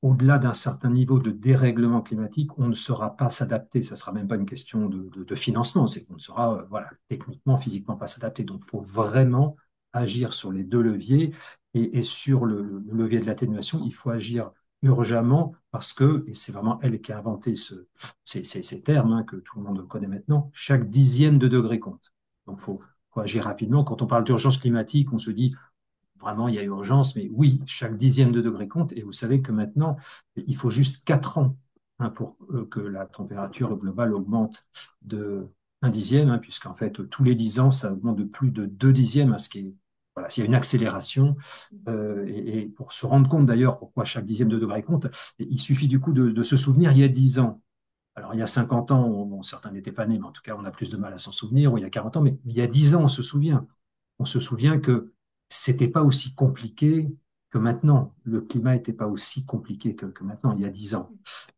au-delà d'un certain niveau de dérèglement climatique, on ne saura pas s'adapter. Ça ne sera même pas une question de financement, c'est qu'on ne saura voilà, techniquement, physiquement pas s'adapter. Donc, il faut vraiment agir sur les deux leviers. Et sur le levier de l'atténuation, il faut agir urgemment parce que, et c'est vraiment elle qui a inventé ces termes, hein, que tout le monde connaît maintenant, chaque dixième de degré compte. Donc, faut agir rapidement. Quand on parle d'urgence climatique, on se dit vraiment, il y a urgence, mais oui, chaque dixième de degré compte. Et vous savez que maintenant, il faut juste 4 ans, hein, pour que la température globale augmente de 1 dixième, hein, puisqu'en fait, tous les 10 ans, ça augmente de plus de 2 dixièmes, hein, ce qui est, voilà, s'il y a une accélération. Et pour se rendre compte d'ailleurs pourquoi chaque dixième de degré compte, il suffit du coup de se souvenir il y a 10 ans. Alors, il y a 50 ans, bon, certains n'étaient pas nés, mais en tout cas, on a plus de mal à s'en souvenir, ou il y a 40 ans, mais il y a 10 ans, on se souvient. On se souvient que c'était pas aussi compliqué que maintenant. Le climat n'était pas aussi compliqué que maintenant, il y a 10 ans.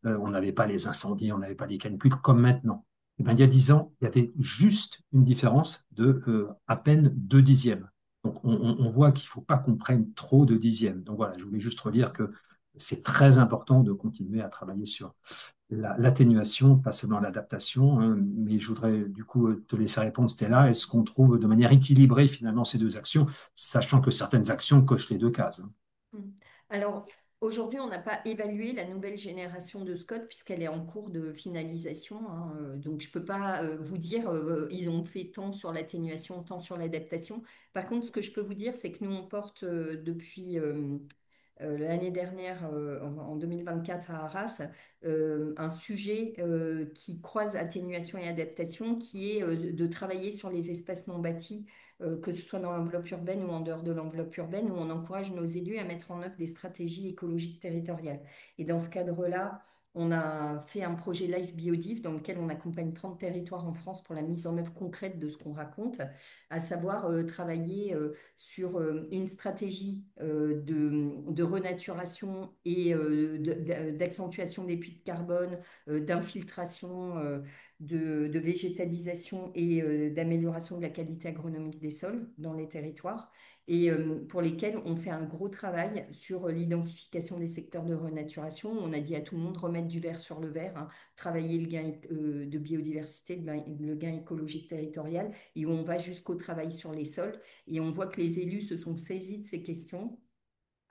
On n'avait pas les incendies, on n'avait pas les canicules comme maintenant. Eh ben, il y a 10 ans, il y avait juste une différence de à peine 2 dixièmes. Donc, on voit qu'il ne faut pas qu'on prenne trop de dixièmes. Donc voilà, je voulais juste redire que c'est très important de continuer à travailler sur l'atténuation, pas seulement l'adaptation, hein, mais je voudrais du coup te laisser répondre, Stella. Est-ce qu'on trouve de manière équilibrée finalement ces deux actions, sachant que certaines actions cochent les deux cases, hein? Mm. Alors, aujourd'hui, on n'a pas évalué la nouvelle génération de Scott puisqu'elle est en cours de finalisation, hein. Donc, je ne peux pas vous dire, ils ont fait tant sur l'atténuation, tant sur l'adaptation. Par contre, ce que je peux vous dire, c'est que nous, on porte depuis l'année dernière, en 2024 à Arras, un sujet qui croise atténuation et adaptation, qui est de travailler sur les espaces non bâtis, que ce soit dans l'enveloppe urbaine ou en dehors de l'enveloppe urbaine, où on encourage nos élus à mettre en œuvre des stratégies écologiques territoriales. Et dans ce cadre-là, on a fait un projet Life Biodiv dans lequel on accompagne 30 territoires en France pour la mise en œuvre concrète de ce qu'on raconte, à savoir travailler sur une stratégie de renaturation et d'accentuation des puits de carbone, d'infiltration, de végétalisation et d'amélioration de la qualité agronomique des sols dans les territoires, et pour lesquels on fait un gros travail sur l'identification des secteurs de renaturation. On a dit à tout le monde remettre du vert sur le vert, hein, travailler le gain de biodiversité, le gain écologique territorial, et où on va jusqu'au travail sur les sols. Et on voit que les élus se sont saisis de ces questions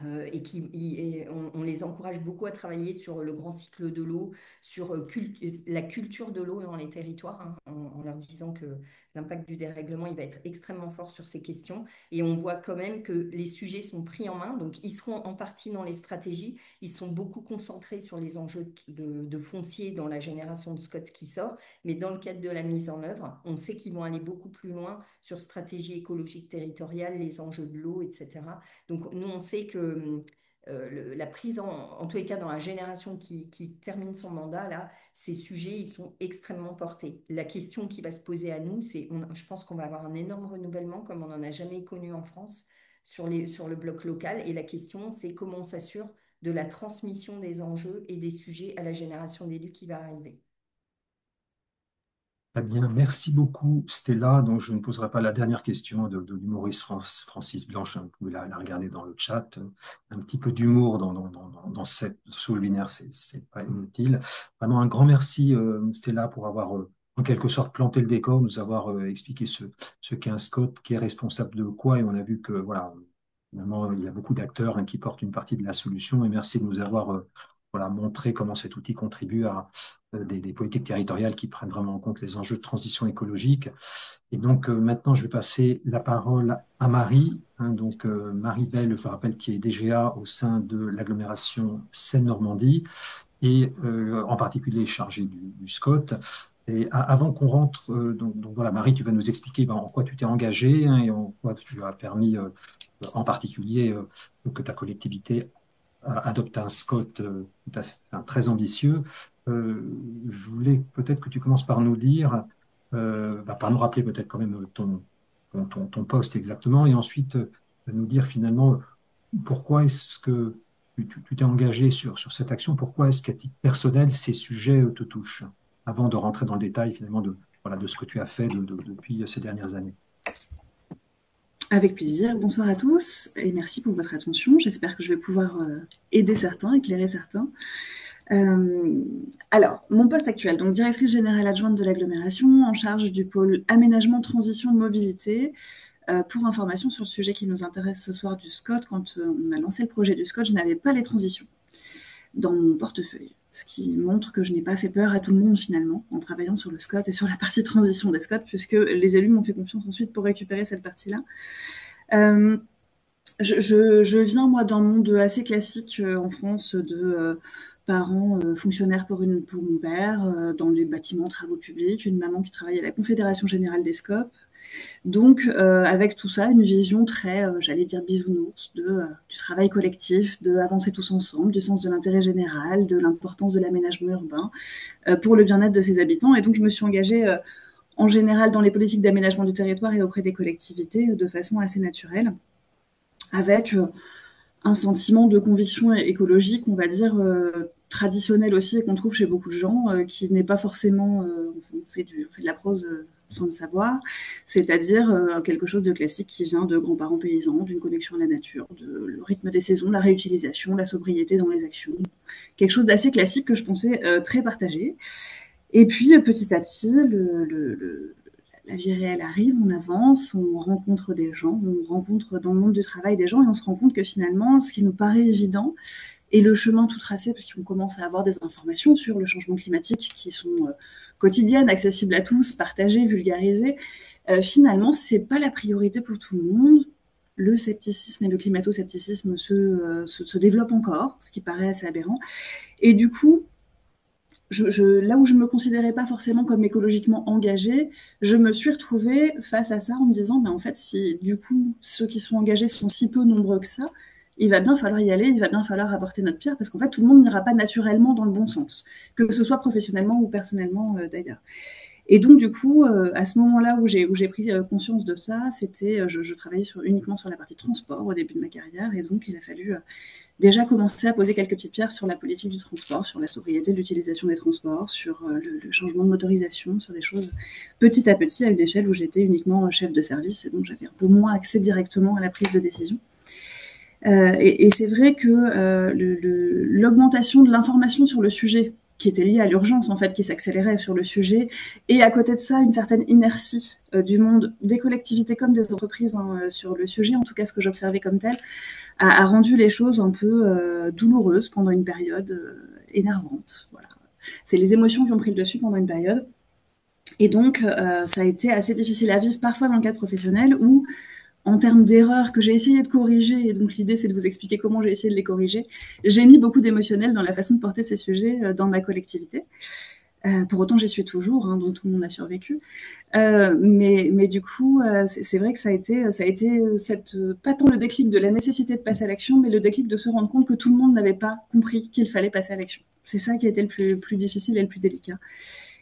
et on les encourage beaucoup à travailler sur le grand cycle de l'eau, sur la culture de l'eau dans les territoires, hein, en leur disant que l'impact du dérèglement, il va être extrêmement fort sur ces questions. Et on voit quand même que les sujets sont pris en main, donc ils seront en partie dans les stratégies, ils sont beaucoup concentrés sur les enjeux de foncier dans la génération de Scott qui sort, mais dans le cadre de la mise en œuvre, on sait qu'ils vont aller beaucoup plus loin sur stratégie écologique territoriale, les enjeux de l'eau, etc. Donc, nous, on sait que la prise, en tous les cas, dans la génération qui termine son mandat, là, ces sujets, ils sont extrêmement portés. La question qui va se poser à nous, c'est, je pense qu'on va avoir un énorme renouvellement comme on n'en a jamais connu en France sur le bloc local. Et la question, c'est comment on s'assure de la transmission des enjeux et des sujets à la génération d'élus qui va arriver. Très bien, merci beaucoup Stella. Donc, je ne poserai pas la dernière question de l'humoriste Francis Blanche, hein. Vous pouvez la regarder dans le chat. Un petit peu d'humour dans ce webinaire, c'est pas inutile. Vraiment un grand merci Stella pour avoir en quelque sorte planté le décor, nous avoir expliqué ce qu'est un SCOT, qui est responsable de quoi. Et on a vu que voilà, finalement, il y a beaucoup d'acteurs, hein, qui portent une partie de la solution. Et merci de nous avoir voilà, montré comment cet outil contribue à des politiques territoriales qui prennent vraiment en compte les enjeux de transition écologique. Et donc maintenant, je vais passer la parole à Marie, hein, donc Marie Belle, je rappelle, qui est DGA au sein de l'agglomération Seine-Normandie et en particulier chargée du SCOT. Et avant qu'on rentre, donc voilà, Marie, tu vas nous expliquer en quoi tu t'es engagée, hein, et en quoi tu as permis en particulier que ta collectivité adopte un SCOT tout à fait, enfin, très ambitieux. Je voulais peut-être que tu commences par nous dire, par nous rappeler peut-être quand même ton poste exactement, et ensuite nous dire finalement pourquoi est-ce que tu t'es engagé sur cette action, pourquoi est-ce qu'à titre personnel, ces sujets te touchent, avant de rentrer dans le détail finalement voilà, de ce que tu as fait depuis ces dernières années. Avec plaisir. Bonsoir à tous et merci pour votre attention. J'espère que je vais pouvoir aider certains, éclairer certains. Alors, mon poste actuel, donc directrice générale adjointe de l'agglomération, en charge du pôle aménagement, transition, mobilité. Pour information sur le sujet qui nous intéresse ce soir du SCOT, quand on a lancé le projet du SCOT, je n'avais pas les transitions dans mon portefeuille. Ce qui montre que je n'ai pas fait peur à tout le monde finalement en travaillant sur le SCOT et sur la partie transition des SCOT, puisque les élus m'ont fait confiance ensuite pour récupérer cette partie-là. Je viens, moi, d'un monde assez classique en France de parents fonctionnaires pour mon père, dans les bâtiments, travaux publics, une maman qui travaille à la Confédération Générale des SCOP. Donc, avec tout ça, une vision très, j'allais dire bisounours, du travail collectif, de avancer tous ensemble, du sens de l'intérêt général, de l'importance de l'aménagement urbain pour le bien-être de ses habitants. Et donc, je me suis engagée en général dans les politiques d'aménagement du territoire et auprès des collectivités de façon assez naturelle, avec un sentiment de conviction écologique, on va dire, traditionnel aussi, et qu'on trouve chez beaucoup de gens, qui n'est pas forcément... on fait de la prose sans le savoir, c'est-à-dire quelque chose de classique qui vient de grands-parents paysans, d'une connexion à la nature, le rythme des saisons, la réutilisation, la sobriété dans les actions, quelque chose d'assez classique que je pensais très partagé. Et puis petit à petit, la vie réelle arrive, on avance, on rencontre des gens, on rencontre dans le monde du travail des gens et on se rend compte que finalement, ce qui nous paraît évident et le chemin tout tracé, parce qu'on commence à avoir des informations sur le changement climatique qui sont quotidiennes, accessibles à tous, partagées, vulgarisées, finalement, c'est pas la priorité pour tout le monde. Le scepticisme et le climato-scepticisme se développent encore, ce qui paraît assez aberrant. Et du coup, là où je me considérais pas forcément comme écologiquement engagée, je me suis retrouvée face à ça en me disant, mais en fait, si du coup ceux qui sont engagés sont si peu nombreux que ça, il va bien falloir y aller, il va bien falloir apporter notre pierre, parce qu'en fait, tout le monde n'ira pas naturellement dans le bon sens, que ce soit professionnellement ou personnellement d'ailleurs. Et donc, du coup, à ce moment-là où j'ai pris conscience de ça, c'était, je travaillais uniquement sur la partie transport au début de ma carrière, et donc il a fallu déjà commencer à poser quelques petites pierres sur la politique du transport, sur la sobriété de l'utilisation des transports, sur le changement de motorisation, sur des choses petit à petit à une échelle où j'étais uniquement chef de service, et donc j'avais un peu moins accès directement à la prise de décision. Et c'est vrai que l'augmentation de l'information sur le sujet, qui était liée à l'urgence en fait, qui s'accélérait sur le sujet, et à côté de ça, une certaine inertie du monde, des collectivités comme des entreprises sur le sujet, en tout cas ce que j'observais comme tel, a rendu les choses un peu douloureuses pendant une période énervante. Voilà. C'est les émotions qui ont pris le dessus pendant une période. Et donc, ça a été assez difficile à vivre, parfois dans le cadre professionnel, où en termes d'erreurs que j'ai essayé de corriger, et donc l'idée c'est de vous expliquer comment j'ai essayé de les corriger, j'ai mis beaucoup d'émotionnel dans la façon de porter ces sujets dans ma collectivité. Pour autant, j'y suis toujours, hein, donc tout le monde a survécu. Mais du coup, c'est vrai que ça a été pas tant le déclic de la nécessité de passer à l'action, mais le déclic de se rendre compte que tout le monde n'avait pas compris qu'il fallait passer à l'action. C'est ça qui a été le plus difficile et le plus délicat.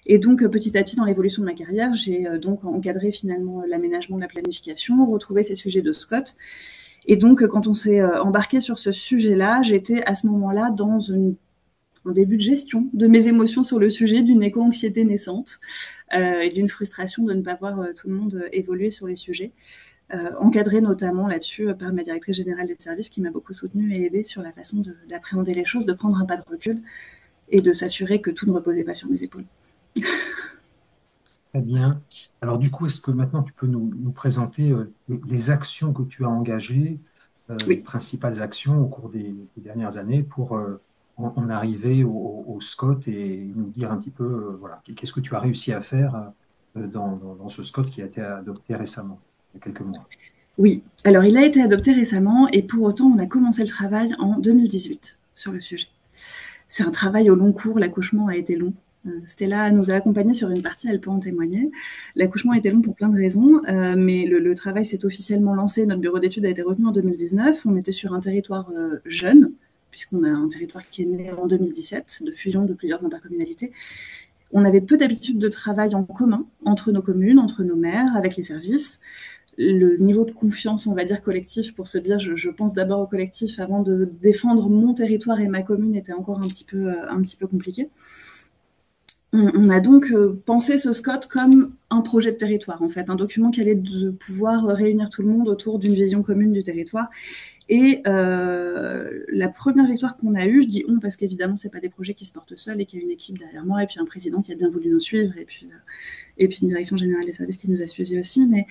Et donc, petit à petit, dans l'évolution de ma carrière, j'ai donc encadré finalement l'aménagement de la planification, retrouvé ces sujets de SCOT. Et donc, quand on s'est embarqué sur ce sujet-là, j'étais à ce moment-là dans un début de gestion de mes émotions sur le sujet, d'une éco-anxiété naissante et d'une frustration de ne pas voir tout le monde évoluer sur les sujets, encadrée notamment là-dessus par ma directrice générale des services qui m'a beaucoup soutenue et aidée sur la façon d'appréhender les choses, de prendre un pas de recul et de s'assurer que tout ne reposait pas sur mes épaules. Très bien. Alors du coup, est-ce que maintenant tu peux nous présenter les actions que tu as engagées, les Oui. principales actions au cours des dernières années pour en arriver au SCOT et nous dire un petit peu, voilà, qu'est-ce que tu as réussi à faire dans ce SCOT qui a été adopté récemment, il y a quelques mois. Oui, alors il a été adopté récemment et pour autant on a commencé le travail en 2018 sur le sujet. C'est un travail au long cours, l'accouchement a été long. Stella nous a accompagnés sur une partie, elle peut en témoigner. L'accouchement a été long pour plein de raisons, mais le travail s'est officiellement lancé. Notre bureau d'études a été retenu en 2019. On était sur un territoire jeune, puisqu'on a un territoire qui est né en 2017, de fusion de plusieurs intercommunalités. On avait peu d'habitude de travail en commun entre nos communes, entre nos maires, avec les services. Le niveau de confiance, on va dire, collectif, pour se dire je pense d'abord au collectif avant de défendre mon territoire et ma commune était encore un petit peu compliqué. On a donc pensé ce SCOT comme un projet de territoire, en fait, un document qui allait pouvoir réunir tout le monde autour d'une vision commune du territoire. Et la première victoire qu'on a eue, je dis on parce qu'évidemment c'est pas des projets qui se portent seuls et qu'il y a une équipe derrière moi et puis un président qui a bien voulu nous suivre et puis une direction générale des services qui nous a suivis aussi. Mais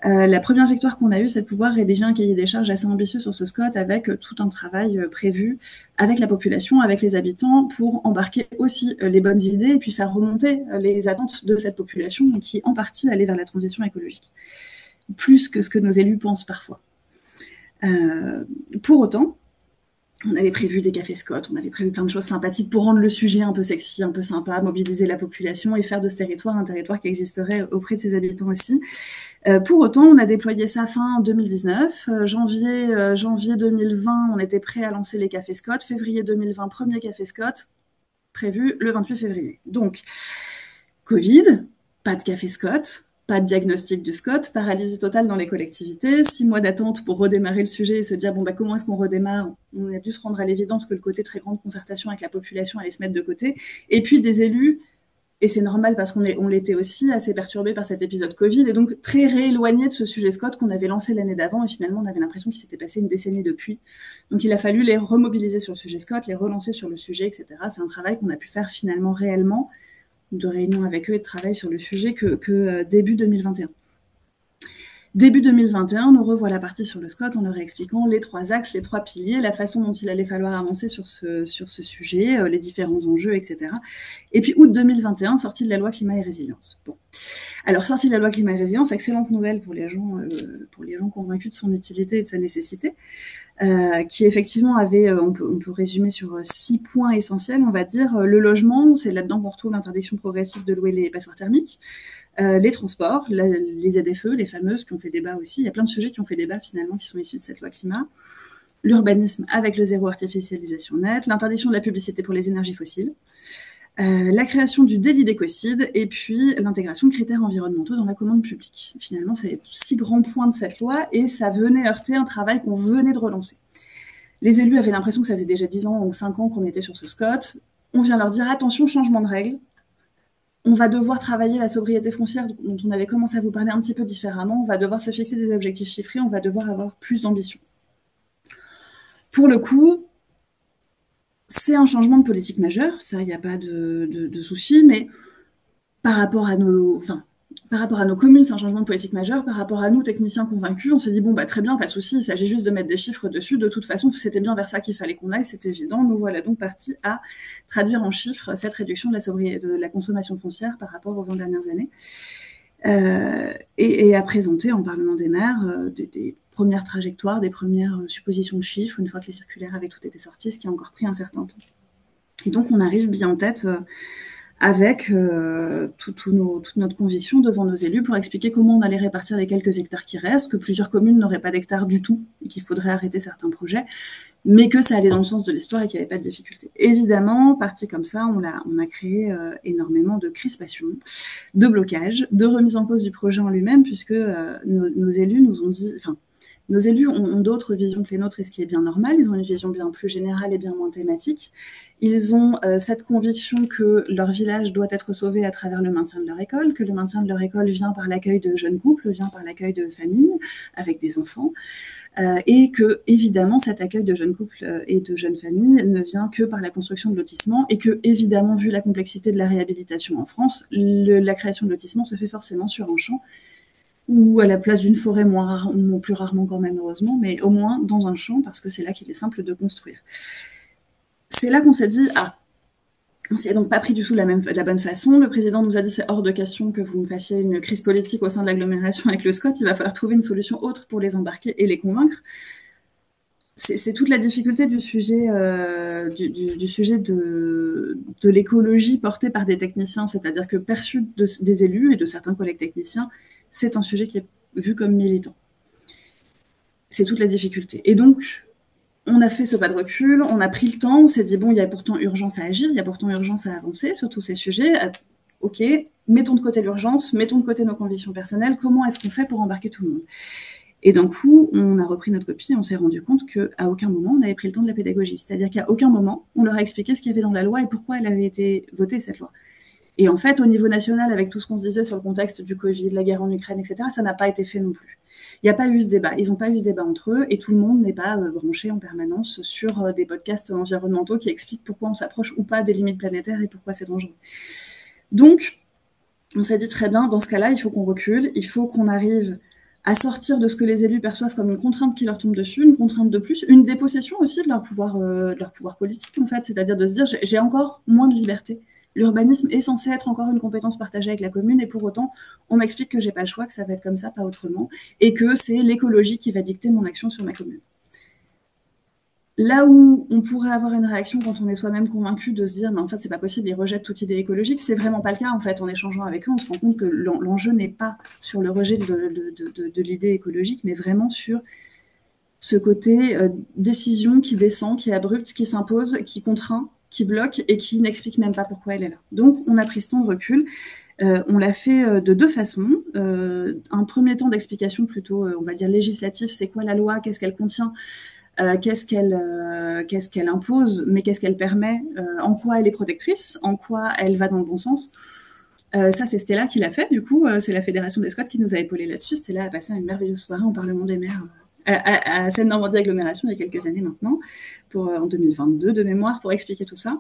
la première victoire qu'on a eue, c'est de pouvoir rédiger un cahier des charges assez ambitieux sur ce SCOT avec tout un travail prévu avec la population, avec les habitants, pour embarquer aussi les bonnes idées et puis faire remonter les attentes de cette population qui, en partie, allait vers la transition écologique, plus que ce que nos élus pensent parfois. Pour autant, on avait prévu des cafés SCOT, on avait prévu plein de choses sympathiques pour rendre le sujet un peu sexy, un peu sympa, mobiliser la population et faire de ce territoire un territoire qui existerait auprès de ses habitants aussi. Pour autant, on a déployé ça fin 2019. Janvier 2020, on était prêt à lancer les cafés SCOT. Février 2020, premier café SCOT, prévu le 28 février. Donc, Covid, pas de café SCOT, pas de diagnostic du SCOT, paralysie totale dans les collectivités, 6 mois d'attente pour redémarrer le sujet et se dire comment est-ce qu'on redémarre. On a dû se rendre à l'évidence que le côté très grande concertation avec la population allait se mettre de côté. Et puis des élus Et c'est normal parce on l'était aussi assez perturbé par cet épisode Covid et donc très rééloigné de ce sujet Scott qu'on avait lancé l'année d'avant et finalement on avait l'impression qu'il s'était passé une décennie depuis. Donc il a fallu les remobiliser sur le sujet Scott, les relancer sur le sujet, etc. C'est un travail qu'on a pu faire finalement réellement, de réunion avec eux et de travail sur le sujet que début 2021. Début 2021, nous revoilà partis sur le Scott en leur expliquant les 3 axes, les 3 piliers, la façon dont il allait falloir avancer sur ce sujet, les différents enjeux, etc. Et puis août 2021, sortie de la loi climat et résilience. Bon. Alors, sortie de la loi climat et résilience, excellente nouvelle pour les gens convaincus de son utilité et de sa nécessité, qui effectivement avait, on peut résumer sur 6 points essentiels, on va dire. Le logement, c'est là-dedans qu'on retrouve l'interdiction progressive de louer les passoires thermiques. Les transports, les ZFE, les fameuses qui ont fait débat aussi. Il y a plein de sujets qui ont fait débat finalement, qui sont issus de cette loi climat. L'urbanisme avec le zéro artificialisation nette, l'interdiction de la publicité pour les énergies fossiles, la création du délit d'écocide et puis l'intégration de critères environnementaux dans la commande publique. Finalement, c'est les 6 grands points de cette loi et ça venait heurter un travail qu'on venait de relancer. Les élus avaient l'impression que ça faisait déjà 10 ans ou 5 ans qu'on était sur ce Scott. On vient leur dire attention, changement de règles. On va devoir travailler la sobriété foncière dont on avait commencé à vous parler un petit peu différemment. On va devoir se fixer des objectifs chiffrés. On va devoir avoir plus d'ambition. Pour le coup, c'est un changement de politique majeur. Ça, il n'y a pas de souci. Mais par rapport à nos communes, c'est un changement de politique majeur. Par rapport à nous, techniciens convaincus, on se dit, bon, bah, très bien, pas de souci, il s'agit juste de mettre des chiffres dessus. De toute façon, c'était bien vers ça qu'il fallait qu'on aille, c'est évident. Nous voilà donc partis à traduire en chiffres cette réduction de la consommation foncière par rapport aux 20 dernières années. Et à présenter en Parlement des maires des premières trajectoires, des premières suppositions de chiffres, une fois que les circulaires avaient tout été sortis, ce qui a encore pris un certain temps. Et donc, on arrive bien en tête avec toute notre conviction devant nos élus pour expliquer comment on allait répartir les quelques hectares qui restent, que plusieurs communes n'auraient pas d'hectares du tout et qu'il faudrait arrêter certains projets, mais que ça allait dans le sens de l'histoire et qu'il n'y avait pas de difficulté. Évidemment, parti comme ça, on a créé énormément de crispations, de blocages, de remise en cause du projet en lui-même, puisque nos élus nous ont dit... Nos élus ont d'autres visions que les nôtres, et ce qui est bien normal. Ils ont une vision bien plus générale et bien moins thématique. Ils ont cette conviction que leur village doit être sauvé à travers le maintien de leur école, que le maintien de leur école vient par l'accueil de jeunes couples, vient par l'accueil de familles avec des enfants, et que, évidemment, cet accueil de jeunes couples et de jeunes familles ne vient que par la construction de lotissements, et que, évidemment, vu la complexité de la réhabilitation en France, la création de lotissements se fait forcément sur un champ, ou à la place d'une forêt, plus rarement quand même, heureusement, mais au moins dans un champ, parce que c'est là qu'il est simple de construire. C'est là qu'on s'est dit, on s'y est donc pas pris du tout de la bonne façon. Le président nous a dit, c'est hors de question que vous me fassiez une crise politique au sein de l'agglomération avec le Scott, il va falloir trouver une solution autre pour les embarquer et les convaincre. C'est toute la difficulté du sujet, du sujet de l'écologie porté par des techniciens, c'est-à-dire que perçu des élus et de certains collègues techniciens, c'est un sujet qui est vu comme militant. C'est toute la difficulté. Et donc, on a fait ce pas de recul, on a pris le temps, on s'est dit, bon, il y a pourtant urgence à agir, il y a pourtant urgence à avancer sur tous ces sujets. Ok, mettons de côté l'urgence, mettons de côté nos convictions personnelles, comment est-ce qu'on fait pour embarquer tout le monde ? Et d'un coup, on a repris notre copie et on s'est rendu compte qu'à aucun moment, on avait pris le temps de la pédagogie. C'est-à-dire qu'à aucun moment, on leur a expliqué ce qu'il y avait dans la loi et pourquoi elle avait été votée, cette loi. Et en fait, au niveau national, avec tout ce qu'on se disait sur le contexte du Covid, la guerre en Ukraine, etc., ça n'a pas été fait non plus. Il n'y a pas eu ce débat. Ils n'ont pas eu ce débat entre eux et tout le monde n'est pas branché en permanence sur des podcasts environnementaux qui expliquent pourquoi on s'approche ou pas des limites planétaires et pourquoi c'est dangereux. Donc, on s'est dit très bien, dans ce cas-là, il faut qu'on recule, il faut qu'on arrive à sortir de ce que les élus perçoivent comme une contrainte qui leur tombe dessus, une contrainte de plus, une dépossession aussi de leur pouvoir politique, en fait, c'est-à-dire de se dire, j'ai encore moins de liberté. L'urbanisme est censé être encore une compétence partagée avec la commune et pour autant, on m'explique que j'ai pas le choix, que ça va être comme ça, pas autrement, et que c'est l'écologie qui va dicter mon action sur ma commune. Là où on pourrait avoir une réaction quand on est soi-même convaincu de se dire mais en fait c'est pas possible, ils rejettent toute idée écologique, c'est vraiment pas le cas en fait. En échangeant avec eux, on se rend compte que l'enjeu n'est pas sur le rejet de l'idée écologique, mais vraiment sur ce côté décision qui descend, qui est abrupte, qui s'impose, qui contraint, qui bloque et qui n'explique même pas pourquoi elle est là. Donc on a pris ce temps de recul. On l'a fait de deux façons. Un premier temps d'explication plutôt, on va dire législatif, c'est quoi la loi, qu'est-ce qu'elle contient, qu'est-ce qu'elle impose, mais qu'est-ce qu'elle permet, en quoi elle est protectrice, en quoi elle va dans le bon sens. Ça, c'est Stella qui l'a fait, du coup. C'est la Fédération des Scots qui nous a épaulés là-dessus. Stella a passé une merveilleuse soirée au Parlement des maires à Seine-Normandie Agglomération il y a quelques années maintenant, en 2022 de mémoire, pour expliquer tout ça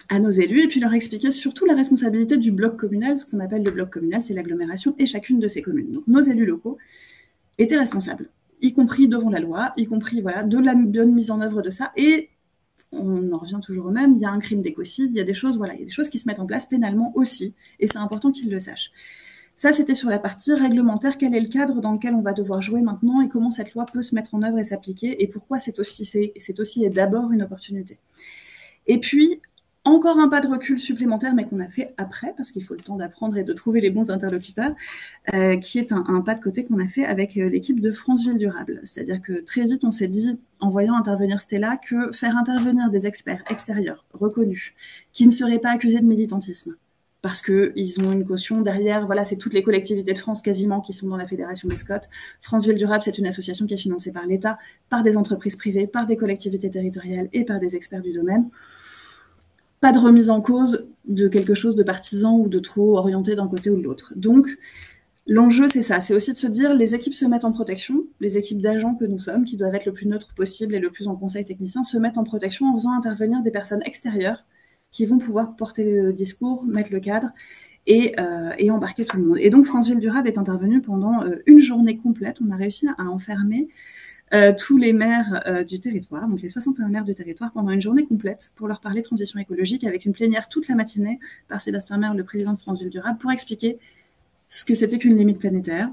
à nos élus et puis leur expliquer surtout la responsabilité du bloc communal. Ce qu'on appelle le bloc communal, c'est l'agglomération et chacune de ses communes. Donc nos élus locaux étaient responsables, y compris devant la loi, y compris de la bonne mise en œuvre de ça. Et on en revient toujours au même, il y a un crime d'écocide, il y a des choses qui se mettent en place pénalement aussi, et c'est important qu'ils le sachent. Ça, c'était sur la partie réglementaire. Quel est le cadre dans lequel on va devoir jouer maintenant et comment cette loi peut se mettre en œuvre et s'appliquer et pourquoi c'est aussi et d'abord une opportunité. Et puis, encore un pas de recul supplémentaire, mais qu'on a fait après, parce qu'il faut le temps d'apprendre et de trouver les bons interlocuteurs, qui est un pas de côté qu'on a fait avec l'équipe de France Ville Durable. C'est-à-dire que très vite, on s'est dit, en voyant intervenir Stella, que faire intervenir des experts extérieurs, reconnus, qui ne seraient pas accusés de militantisme, parce qu'ils ont une caution derrière, voilà, c'est toutes les collectivités de France quasiment qui sont dans la Fédération des Scots. France Ville Durable, c'est une association qui est financée par l'État, par des entreprises privées, par des collectivités territoriales et par des experts du domaine. Pas de remise en cause de quelque chose de partisan ou de trop orienté d'un côté ou de l'autre. Donc, l'enjeu, c'est ça. C'est aussi de se dire, les équipes se mettent en protection, les équipes d'agents que nous sommes, qui doivent être le plus neutre possible et le plus en conseil technicien, se mettent en protection en faisant intervenir des personnes extérieures qui vont pouvoir porter le discours, mettre le cadre et embarquer tout le monde. Et donc, France Ville Durable est intervenue pendant une journée complète. On a réussi à enfermer tous les maires du territoire, donc les 61 maires du territoire, pendant une journée complète pour leur parler transition écologique avec une plénière toute la matinée par Sébastien Merle, le président de France Ville Durable, pour expliquer ce que c'était qu'une limite planétaire,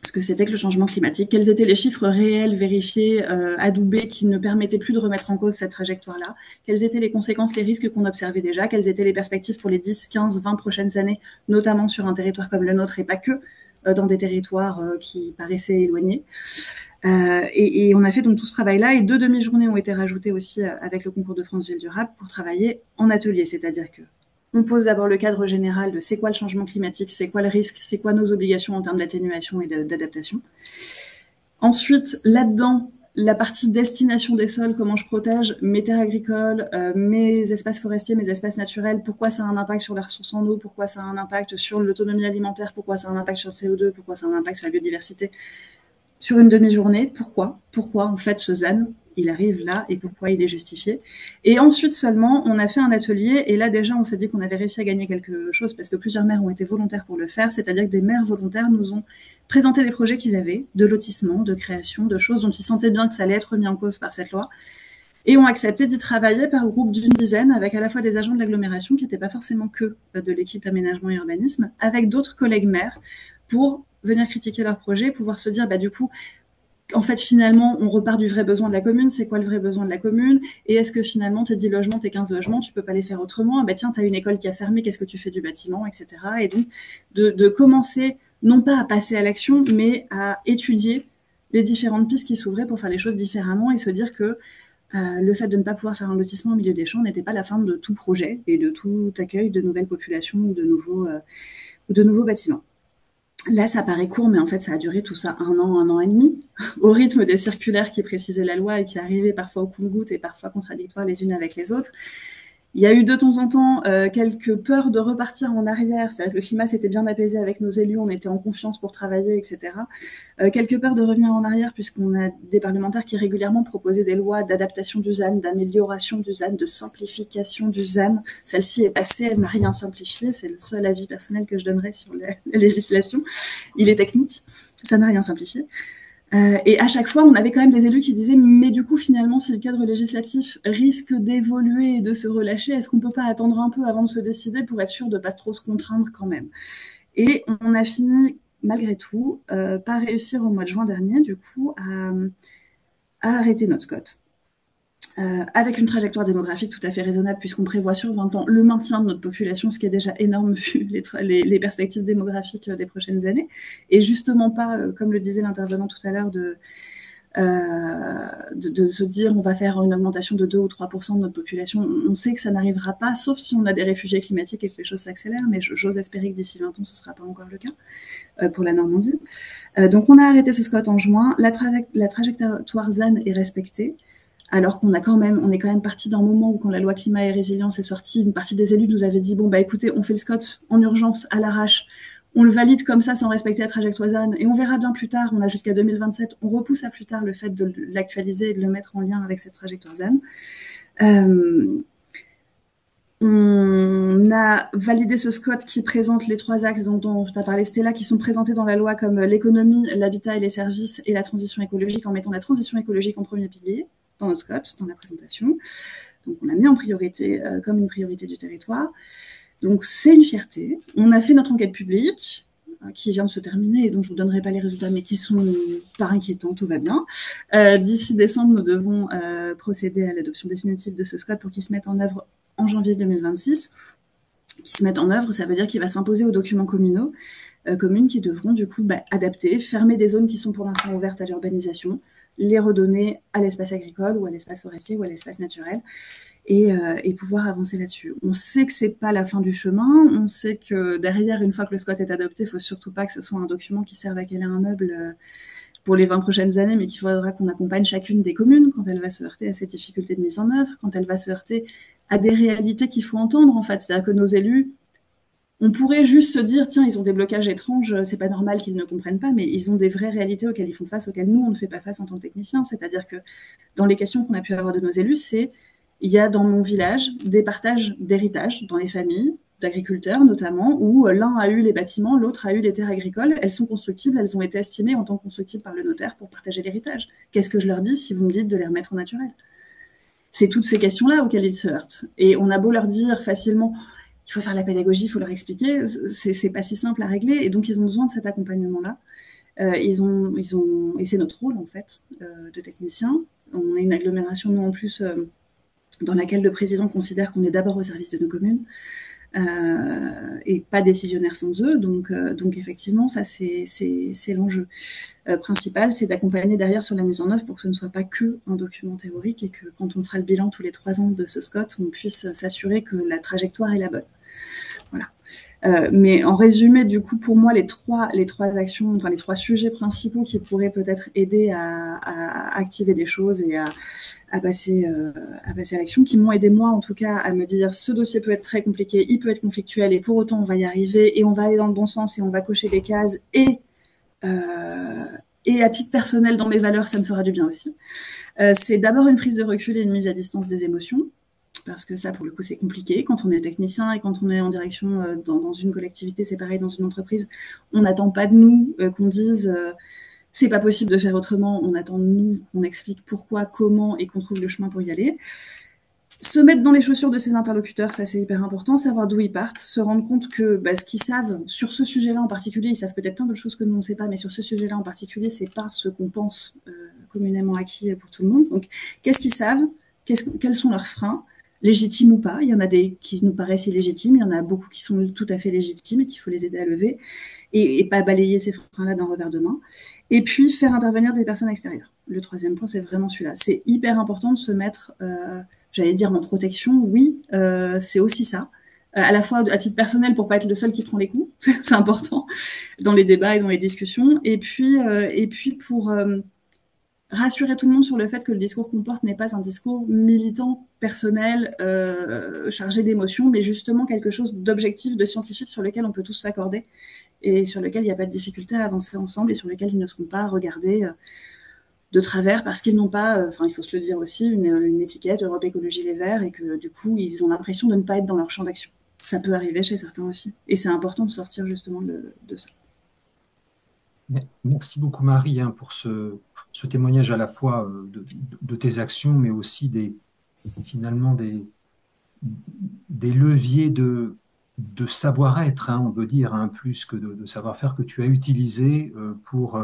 ce que c'était que le changement climatique, quels étaient les chiffres réels, vérifiés, adoubés, qui ne permettaient plus de remettre en cause cette trajectoire-là, quelles étaient les conséquences, les risques qu'on observait déjà, quelles étaient les perspectives pour les 10, 15, 20 prochaines années, notamment sur un territoire comme le nôtre et pas que dans des territoires qui paraissaient éloignés. Et on a fait donc tout ce travail-là et 2 demi-journées ont été rajoutées aussi avec le concours de France Ville Durable pour travailler en atelier, c'est-à-dire que on pose d'abord le cadre général de c'est quoi le changement climatique, c'est quoi le risque, c'est quoi nos obligations en termes d'atténuation et d'adaptation. Ensuite, là-dedans, la partie destination des sols, comment je protège mes terres agricoles, mes espaces forestiers, mes espaces naturels, pourquoi ça a un impact sur la ressource en eau, pourquoi ça a un impact sur l'autonomie alimentaire, pourquoi ça a un impact sur le CO2, pourquoi ça a un impact sur la biodiversité. Sur une demi-journée, pourquoi en fait ce ZAN, il arrive là et pourquoi il est justifié. Et ensuite seulement, on a fait un atelier et là déjà on s'est dit qu'on avait réussi à gagner quelque chose parce que plusieurs maires ont été volontaires pour le faire, c'est-à-dire que des maires volontaires nous ont présenté des projets qu'ils avaient, de lotissement, de création, de choses dont ils sentaient bien que ça allait être mis en cause par cette loi et ont accepté d'y travailler par groupe d'une dizaine avec à la fois des agents de l'agglomération qui n'étaient pas forcément que de l'équipe aménagement et urbanisme, avec d'autres collègues maires pour venir critiquer leur projet, pouvoir se dire, du coup, en fait, finalement, on repart du vrai besoin de la commune. C'est quoi le vrai besoin de la commune? Et est-ce que finalement, tes 10 logements, tes 15 logements, tu peux pas les faire autrement? Tiens, t'as une école qui a fermé, qu'est-ce que tu fais du bâtiment, etc. Et donc, de commencer, non pas à passer à l'action, mais à étudier les différentes pistes qui s'ouvraient pour faire les choses différemment et se dire que le fait de ne pas pouvoir faire un lotissement au milieu des champs n'était pas la fin de tout projet et de tout accueil de nouvelles populations ou de nouveaux bâtiments. Là, ça paraît court, mais en fait, ça a duré tout ça 1 an, 1 an et demi, au rythme des circulaires qui précisaient la loi et qui arrivaient parfois au compte-gouttes et parfois contradictoires les unes avec les autres. Il y a eu de temps en temps quelques peurs de repartir en arrière, c'est-à-dire que le climat s'était bien apaisé avec nos élus, on était en confiance pour travailler, etc. Quelques peurs de revenir en arrière puisqu'on a des parlementaires qui régulièrement proposaient des lois d'adaptation du ZAN, d'amélioration du ZAN, de simplification du ZAN. Celle-ci est passée, elle n'a rien simplifié, c'est le seul avis personnel que je donnerais sur la législation. Il est technique, ça n'a rien simplifié. Et à chaque fois, on avait quand même des élus qui disaient mais du coup, finalement, si le cadre législatif risque d'évoluer et de se relâcher, est-ce qu'on peut pas attendre un peu avant de se décider pour être sûr de pas trop se contraindre quand même? Et on a fini, malgré tout, par réussir au mois de juin dernier, du coup, à arrêter notre SCOT. Avec une trajectoire démographique tout à fait raisonnable puisqu'on prévoit sur 20 ans le maintien de notre population, ce qui est déjà énorme vu les perspectives démographiques des prochaines années, et justement pas, comme le disait l'intervenant tout à l'heure, de se dire on va faire une augmentation de 2 ou 3% de notre population. On sait que ça n'arrivera pas, sauf si on a des réfugiés climatiques et que les choses s'accélèrent, mais j'ose espérer que d'ici 20 ans, ce ne sera pas encore le cas pour la Normandie. Donc on a arrêté ce SCOT en juin, la trajectoire ZAN est respectée. alors qu'on on est quand même parti d'un moment où, quand la loi climat et résilience est sortie, une partie des élus nous avait dit, bon, bah écoutez, on fait le SCOT en urgence, à l'arrache, on le valide comme ça sans respecter la trajectoire ZAN, et on verra bien plus tard, on a jusqu'à 2027, on repousse à plus tard le fait de l'actualiser et de le mettre en lien avec cette trajectoire ZAN. On a validé ce SCOT qui présente les 3 axes dont tu as parlé, Stella, qui sont présentés dans la loi comme l'économie, l'habitat et les services, et la transition écologique, en mettant la transition écologique en premier pilier dans notre SCOT, dans la présentation. Donc on l'a mis en priorité, comme une priorité du territoire. Donc c'est une fierté. On a fait notre enquête publique, qui vient de se terminer et dont je ne vous donnerai pas les résultats, mais qui sont pas inquiétants, tout va bien. D'ici décembre, nous devons procéder à l'adoption définitive de ce SCOT pour qu'il se mette en œuvre en janvier 2026. Qui se mettent en œuvre, ça veut dire qu'il va s'imposer aux documents communaux, communes qui devront du coup adapter, fermer des zones qui sont pour l'instant ouvertes à l'urbanisation, les redonner à l'espace agricole ou à l'espace forestier ou à l'espace naturel, et pouvoir avancer là-dessus. On sait que c'est pas la fin du chemin, on sait que derrière, une fois que le SCOT est adopté, il faut surtout pas que ce soit un document qui serve à caler un meuble pour les 20 prochaines années, mais qu'il faudra qu'on accompagne chacune des communes quand elle va se heurter à ces difficultés de mise en œuvre, quand elle va se heurter à des réalités qu'il faut entendre, en fait. C'est-à-dire que nos élus, on pourrait juste se dire, tiens, ils ont des blocages étranges, c'est pas normal qu'ils ne comprennent pas, mais ils ont des vraies réalités auxquelles ils font face, auxquelles nous, on ne fait pas face en tant que techniciens. C'est-à-dire que dans les questions qu'on a pu avoir de nos élus, il y a dans mon village des partages d'héritage dans les familles, d'agriculteurs notamment, où l'un a eu les bâtiments, l'autre a eu les terres agricoles. Elles sont constructibles, elles ont été estimées en tant que constructibles par le notaire pour partager l'héritage. Qu'est-ce que je leur dis si vous me dites de les remettre au naturel? C'est toutes ces questions-là auxquelles ils se heurtent. Et on a beau leur dire facilement, il faut faire la pédagogie, il faut leur expliquer, c'est pas si simple à régler, et donc ils ont besoin de cet accompagnement-là. Et c'est notre rôle, en fait, de technicien. On est une agglomération, nous, en plus, dans laquelle le président considère qu'on est d'abord au service de nos communes, et pas décisionnaire sans eux. Donc effectivement, ça, c'est l'enjeu principal, c'est d'accompagner derrière sur la mise en œuvre pour que ce ne soit pas que un document théorique, et que quand on fera le bilan tous les 3 ans de ce SCOT, on puisse s'assurer que la trajectoire est la bonne. Voilà. Mais en résumé, du coup, pour moi, les trois actions, enfin les 3 sujets principaux qui pourraient peut-être aider à activer des choses et à passer à l'action, qui m'ont aidé moi en tout cas à me dire, ce dossier peut être très compliqué, il peut être conflictuel, et pour autant on va y arriver, et on va aller dans le bon sens, et on va cocher les cases, et à titre personnel, dans mes valeurs, ça me fera du bien aussi. C'est d'abord une prise de recul et une mise à distance des émotions, parce que ça, pour le coup, c'est compliqué. Quand on est technicien et quand on est en direction dans une collectivité, c'est pareil dans une entreprise, on n'attend pas de nous qu'on dise c'est pas possible de faire autrement, on attend de nous qu'on explique pourquoi, comment, et qu'on trouve le chemin pour y aller. Se mettre dans les chaussures de ses interlocuteurs, ça c'est hyper important, savoir d'où ils partent, se rendre compte que ce qu'ils savent sur ce sujet-là en particulier, ils savent peut-être plein d'autres choses que nous on ne sait pas, mais sur ce sujet-là en particulier, c'est pas ce qu'on pense communément acquis pour tout le monde. Donc, qu'est-ce qu'ils savent, quels sont leurs freins, légitimes ou pas? Il y en a des qui nous paraissent illégitimes, il y en a beaucoup qui sont tout à fait légitimes et qu'il faut les aider à lever, et pas balayer ces freins-là d'un revers de main. Et puis, faire intervenir des personnes extérieures. Le 3e point, c'est vraiment celui-là. C'est hyper important de se mettre, j'allais dire, en protection. Oui, c'est aussi ça. À la fois à titre personnel, pour pas être le seul qui prend les coups, c'est important, dans les débats et dans les discussions. Et puis pour rassurer tout le monde sur le fait que le discours qu'on porte n'est pas un discours militant, personnel, chargé d'émotions, mais justement quelque chose d'objectif, de scientifique, sur lequel on peut tous s'accorder, et sur lequel il n'y a pas de difficulté à avancer ensemble, et sur lequel ils ne seront pas regardés de travers parce qu'ils n'ont pas, il faut se le dire aussi, une étiquette Europe Écologie Les Verts, et que du coup, ils ont l'impression de ne pas être dans leur champ d'action. Ça peut arriver chez certains aussi. Et c'est important de sortir justement de ça. Merci beaucoup, Marie, hein, pour ce témoignage à la fois de tes actions, mais aussi finalement des leviers de savoir-être, hein, on peut dire, hein, plus que de savoir-faire, que tu as utilisé pour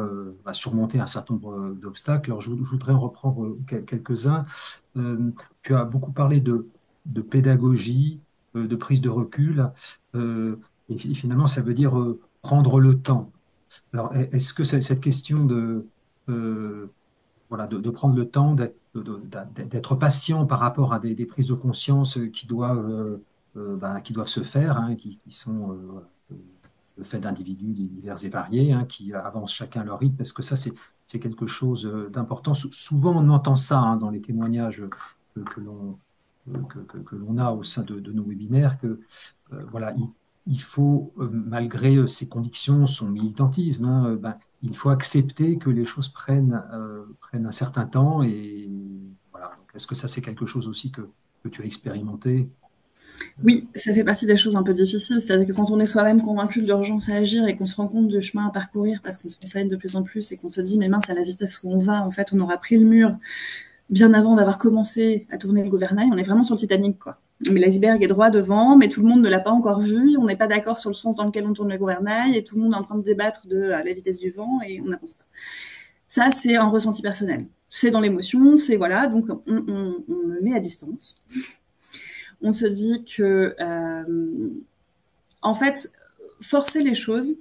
surmonter un certain nombre d'obstacles. Alors, je voudrais en reprendre quelques-uns. Tu as beaucoup parlé de pédagogie, de prise de recul, et finalement, ça veut dire prendre le temps. Alors, est-ce que cette question de prendre le temps d'être patient par rapport à des prises de conscience qui doivent se faire, hein, qui sont le fait d'individus divers et variés, hein, qui avancent chacun à leur rythme, parce que ça, c'est quelque chose d'important. Souvent, on entend ça hein, dans les témoignages que l'on que l'on a au sein de nos webinaires, que voilà, il faut, malgré ses convictions, son militantisme, hein, ben, il faut accepter que les choses prennent un certain temps. Et voilà. Donc, est-ce que ça, c'est quelque chose aussi que tu as expérimenté? Oui, ça fait partie des choses un peu difficiles. C'est-à-dire que quand on est soi-même convaincu de l'urgence à agir et qu'on se rend compte du chemin à parcourir parce qu'on se spécialise de plus en plus et qu'on se dit, mais mince, à la vitesse où on va, en fait, on aura pris le mur bien avant d'avoir commencé à tourner le gouvernail. On est vraiment sur le Titanic, quoi. Mais l'iceberg est droit devant, mais tout le monde ne l'a pas encore vu. On n'est pas d'accord sur le sens dans lequel on tourne le gouvernail et tout le monde est en train de débattre de la vitesse du vent et on n'avance pas. Ça, c'est un ressenti personnel. C'est dans l'émotion, c'est voilà, donc on me met à distance. On se dit que, en fait, forcer les choses,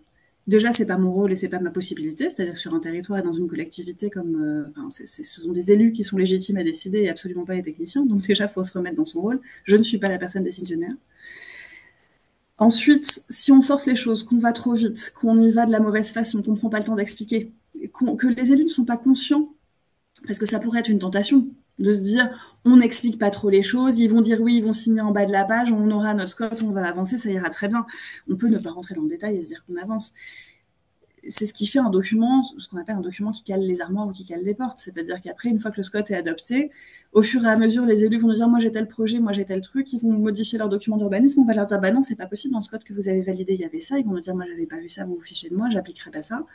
déjà, c'est pas mon rôle et c'est pas ma possibilité. C'est-à-dire que sur un territoire et dans une collectivité, comme, enfin, ce sont des élus qui sont légitimes à décider et absolument pas les techniciens. Donc déjà, il faut se remettre dans son rôle. Je ne suis pas la personne décisionnaire. Ensuite, si on force les choses, qu'on va trop vite, qu'on y va de la mauvaise façon, qu'on ne prend pas le temps d'expliquer, que les élus ne sont pas conscients, parce que ça pourrait être une tentation de se dire on n'explique pas trop les choses, ils vont dire oui, ils vont signer en bas de la page, on aura notre Scott, on va avancer, ça ira très bien. On peut ne pas rentrer dans le détail et se dire qu'on avance. C'est ce qui fait un document, ce qu'on appelle un document qui cale les armoires ou qui cale les portes. C'est-à-dire qu'après, une fois que le SCOT est adopté, au fur et à mesure, les élus vont nous dire moi j'ai tel projet, moi j'ai tel truc, ils vont modifier leur document d'urbanisme, on va leur dire bah non, c'est pas possible, dans le SCOT que vous avez validé, il y avait ça, ils vont nous dire moi j'avais pas vu ça, vous vous fichez de moi, j'appliquerai pas ça.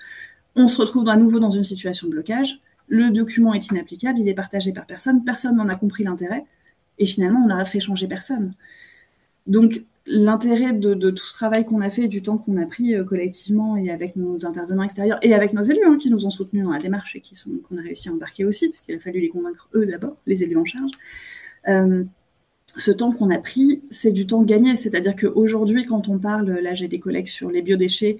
On se retrouve à nouveau dans une situation de blocage, le document est inapplicable, il est partagé par personne, personne n'en a compris l'intérêt, et finalement on n'a fait changer personne. Donc l'intérêt de tout ce travail qu'on a fait, du temps qu'on a pris collectivement et avec nos intervenants extérieurs et avec nos élus hein, qui nous ont soutenus dans la démarche et qu'on a réussi à embarquer aussi, parce qu'il a fallu les convaincre eux d'abord, les élus en charge. Ce temps qu'on a pris, c'est du temps gagné. C'est-à-dire qu'aujourd'hui, quand on parle, là j'ai des collègues sur les biodéchets,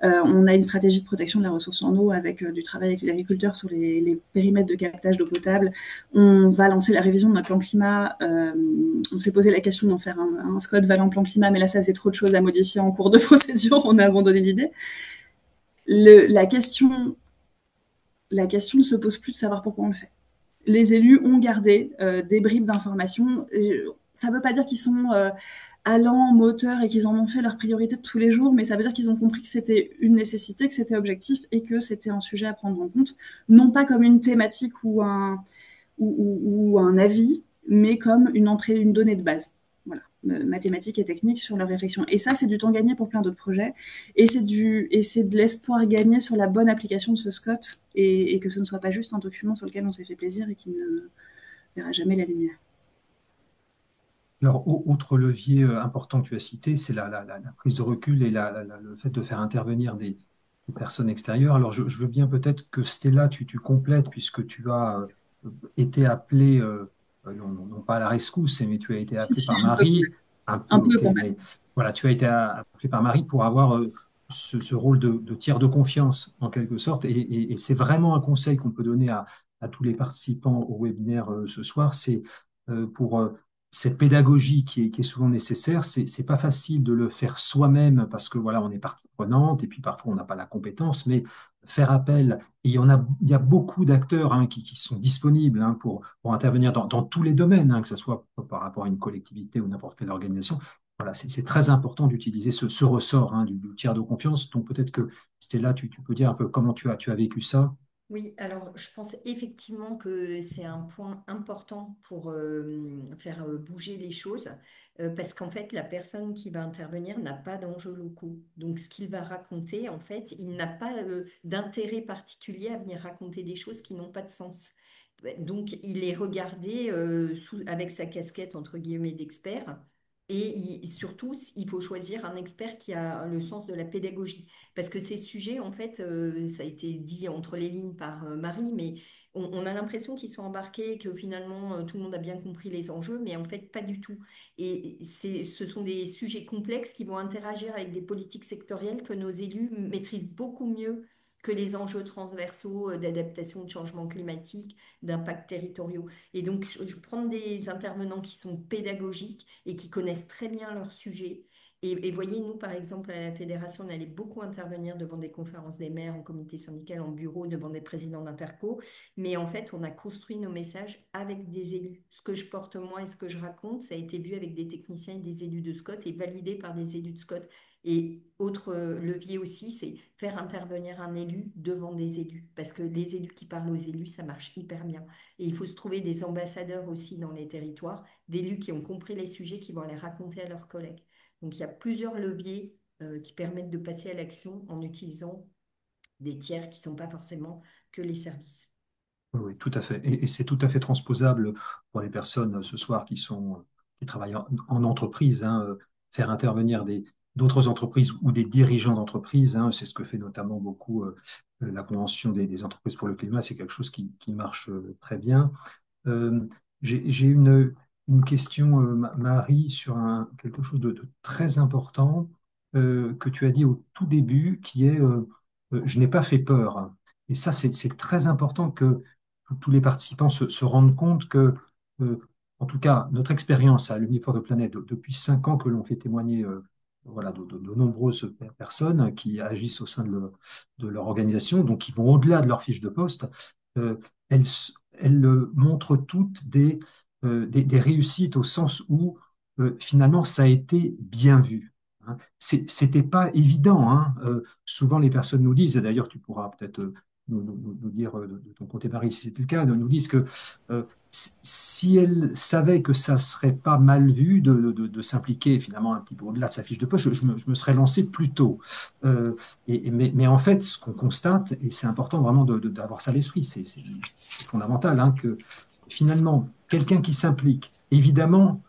on a une stratégie de protection de la ressource en eau avec du travail avec les agriculteurs sur les périmètres de captage d'eau potable. On va lancer la révision de notre plan climat. On s'est posé la question d'en faire un SCOT valant plan climat, mais là, ça faisait trop de choses à modifier en cours de procédure. On a abandonné l'idée. La question ne se pose plus de savoir pourquoi on le fait. Les élus ont gardé des bribes d'informations. Ça ne veut pas dire qu'ils sont allants, moteurs et qu'ils en ont fait leur priorité de tous les jours, mais ça veut dire qu'ils ont compris que c'était une nécessité, que c'était objectif et que c'était un sujet à prendre en compte, non pas comme une thématique ou un avis, mais comme une entrée, une donnée de base. Voilà, mathématiques et techniques sur leur réflexion. Et ça, c'est du temps gagné pour plein d'autres projets. Et c'est de l'espoir gagné sur la bonne application de ce SCOT et que ce ne soit pas juste un document sur lequel on s'est fait plaisir et qui ne verra jamais la lumière. Alors, autre levier important que tu as cité, c'est la prise de recul et le fait de faire intervenir des personnes extérieures. Alors, je veux bien peut-être que Stella, tu complètes, puisque tu as été appelée, non pas à la rescousse, mais tu as été appelée par Marie, un peu, Un peu ok, quand même. mais voilà, tu as été appelée par Marie pour avoir ce rôle de tiers de confiance, en quelque sorte. Et c'est vraiment un conseil qu'on peut donner à tous les participants au webinaire ce soir, c'est pour cette pédagogie qui est souvent nécessaire. C'est pas facile de le faire soi-même parce que voilà, on est partie prenante et puis parfois on n'a pas la compétence, mais faire appel, et il y a beaucoup d'acteurs hein, qui sont disponibles hein, pour intervenir dans tous les domaines, hein, que ce soit par rapport à une collectivité ou n'importe quelle organisation. Voilà, c'est très important d'utiliser ce ressort hein, du tiers de confiance. Donc peut-être que Stella, tu peux dire un peu comment tu as vécu ça. Oui, alors je pense effectivement que c'est un point important pour faire bouger les choses, parce qu'en fait, la personne qui va intervenir n'a pas d'enjeux locaux. Donc, ce qu'il va raconter, en fait, il n'a pas d'intérêt particulier à venir raconter des choses qui n'ont pas de sens. Donc, il est regardé avec sa casquette, entre guillemets, d'expert. Et surtout, il faut choisir un expert qui a le sens de la pédagogie. Parce que ces sujets, en fait, ça a été dit entre les lignes par Marie, mais on a l'impression qu'ils sont embarqués, que finalement tout le monde a bien compris les enjeux, mais en fait pas du tout. Et ce sont des sujets complexes qui vont interagir avec des politiques sectorielles que nos élus maîtrisent beaucoup mieux que les enjeux transversaux d'adaptation, de changement climatique, d'impact territoriaux. Et donc, je prends des intervenants qui sont pédagogiques et qui connaissent très bien leur sujet Et voyez, nous, par exemple, à la fédération, on allait beaucoup intervenir devant des conférences des maires, en comité syndical, en bureau, devant des présidents d'interco. Mais en fait, on a construit nos messages avec des élus. Ce que je porte moi et ce que je raconte, ça a été vu avec des techniciens et des élus de SCOT et validé par des élus de SCOT. Et autre levier aussi, c'est faire intervenir un élu devant des élus. Parce que les élus qui parlent aux élus, ça marche hyper bien. Et il faut se trouver des ambassadeurs aussi dans les territoires, d'élus qui ont compris les sujets, qui vont les raconter à leurs collègues. Donc il y a plusieurs leviers qui permettent de passer à l'action en utilisant des tiers qui ne sont pas forcément que les services. Oui, oui, tout à fait. Et c'est tout à fait transposable pour les personnes ce soir qui travaillent en entreprise, hein, faire intervenir d'autres entreprises ou des dirigeants d'entreprises, hein, c'est ce que fait notamment beaucoup la Convention des entreprises pour le climat, c'est quelque chose qui marche très bien. Euh, j'ai une question, Marie, sur quelque chose de très important que tu as dit au tout début, qui est je n'ai pas fait peur. Et ça, c'est très important que tous les participants se rendent compte que, euh, en tout cas, notre expérience à l'Uni for the Planet, depuis 5 ans que l'on fait témoigner voilà, de nombreuses personnes qui agissent au sein de leur organisation, donc qui vont au-delà de leur fiche de poste, euh, elles, elles montrent toutes des réussites au sens où finalement ça a été bien vu. Hein. C'était pas évident. Hein. Souvent les personnes nous disent, et d'ailleurs tu pourras peut-être nous dire de ton côté Marie si c'était le cas, nous disent que si elles savaient que ça serait pas mal vu de s'impliquer finalement un petit peu au-delà de sa fiche de poste, je me serais lancé plus tôt. Mais en fait, ce qu'on constate, et c'est important vraiment d'avoir ça à l'esprit, c'est fondamental, hein, que finalement, quelqu'un qui s'implique, évidemment,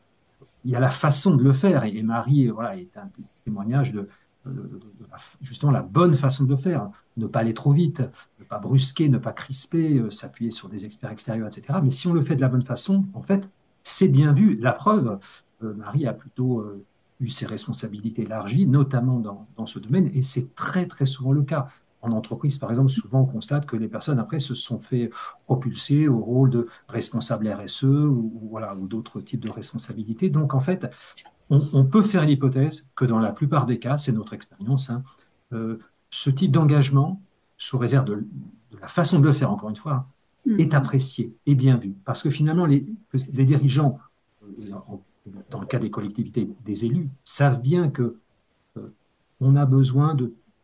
il y a la façon de le faire. Et Marie, voilà, est un témoignage justement la bonne façon de le faire. Ne pas aller trop vite, ne pas brusquer, ne pas crisper, s'appuyer sur des experts extérieurs, etc. Mais si on le fait de la bonne façon, en fait, c'est bien vu. La preuve, Marie a plutôt eu ses responsabilités élargies, notamment dans ce domaine, et c'est très, très souvent le cas. En entreprise, par exemple, souvent on constate que les personnes après se sont fait propulser au rôle de responsable RSE voilà, ou d'autres types de responsabilités. Donc, en fait, on peut faire l'hypothèse que dans la plupart des cas, c'est notre expérience, hein, ce type d'engagement, sous réserve de la façon de le faire, encore une fois, est apprécié et bien vu. Parce que finalement, les dirigeants, dans le cas des collectivités, des élus, savent bien que on a besoin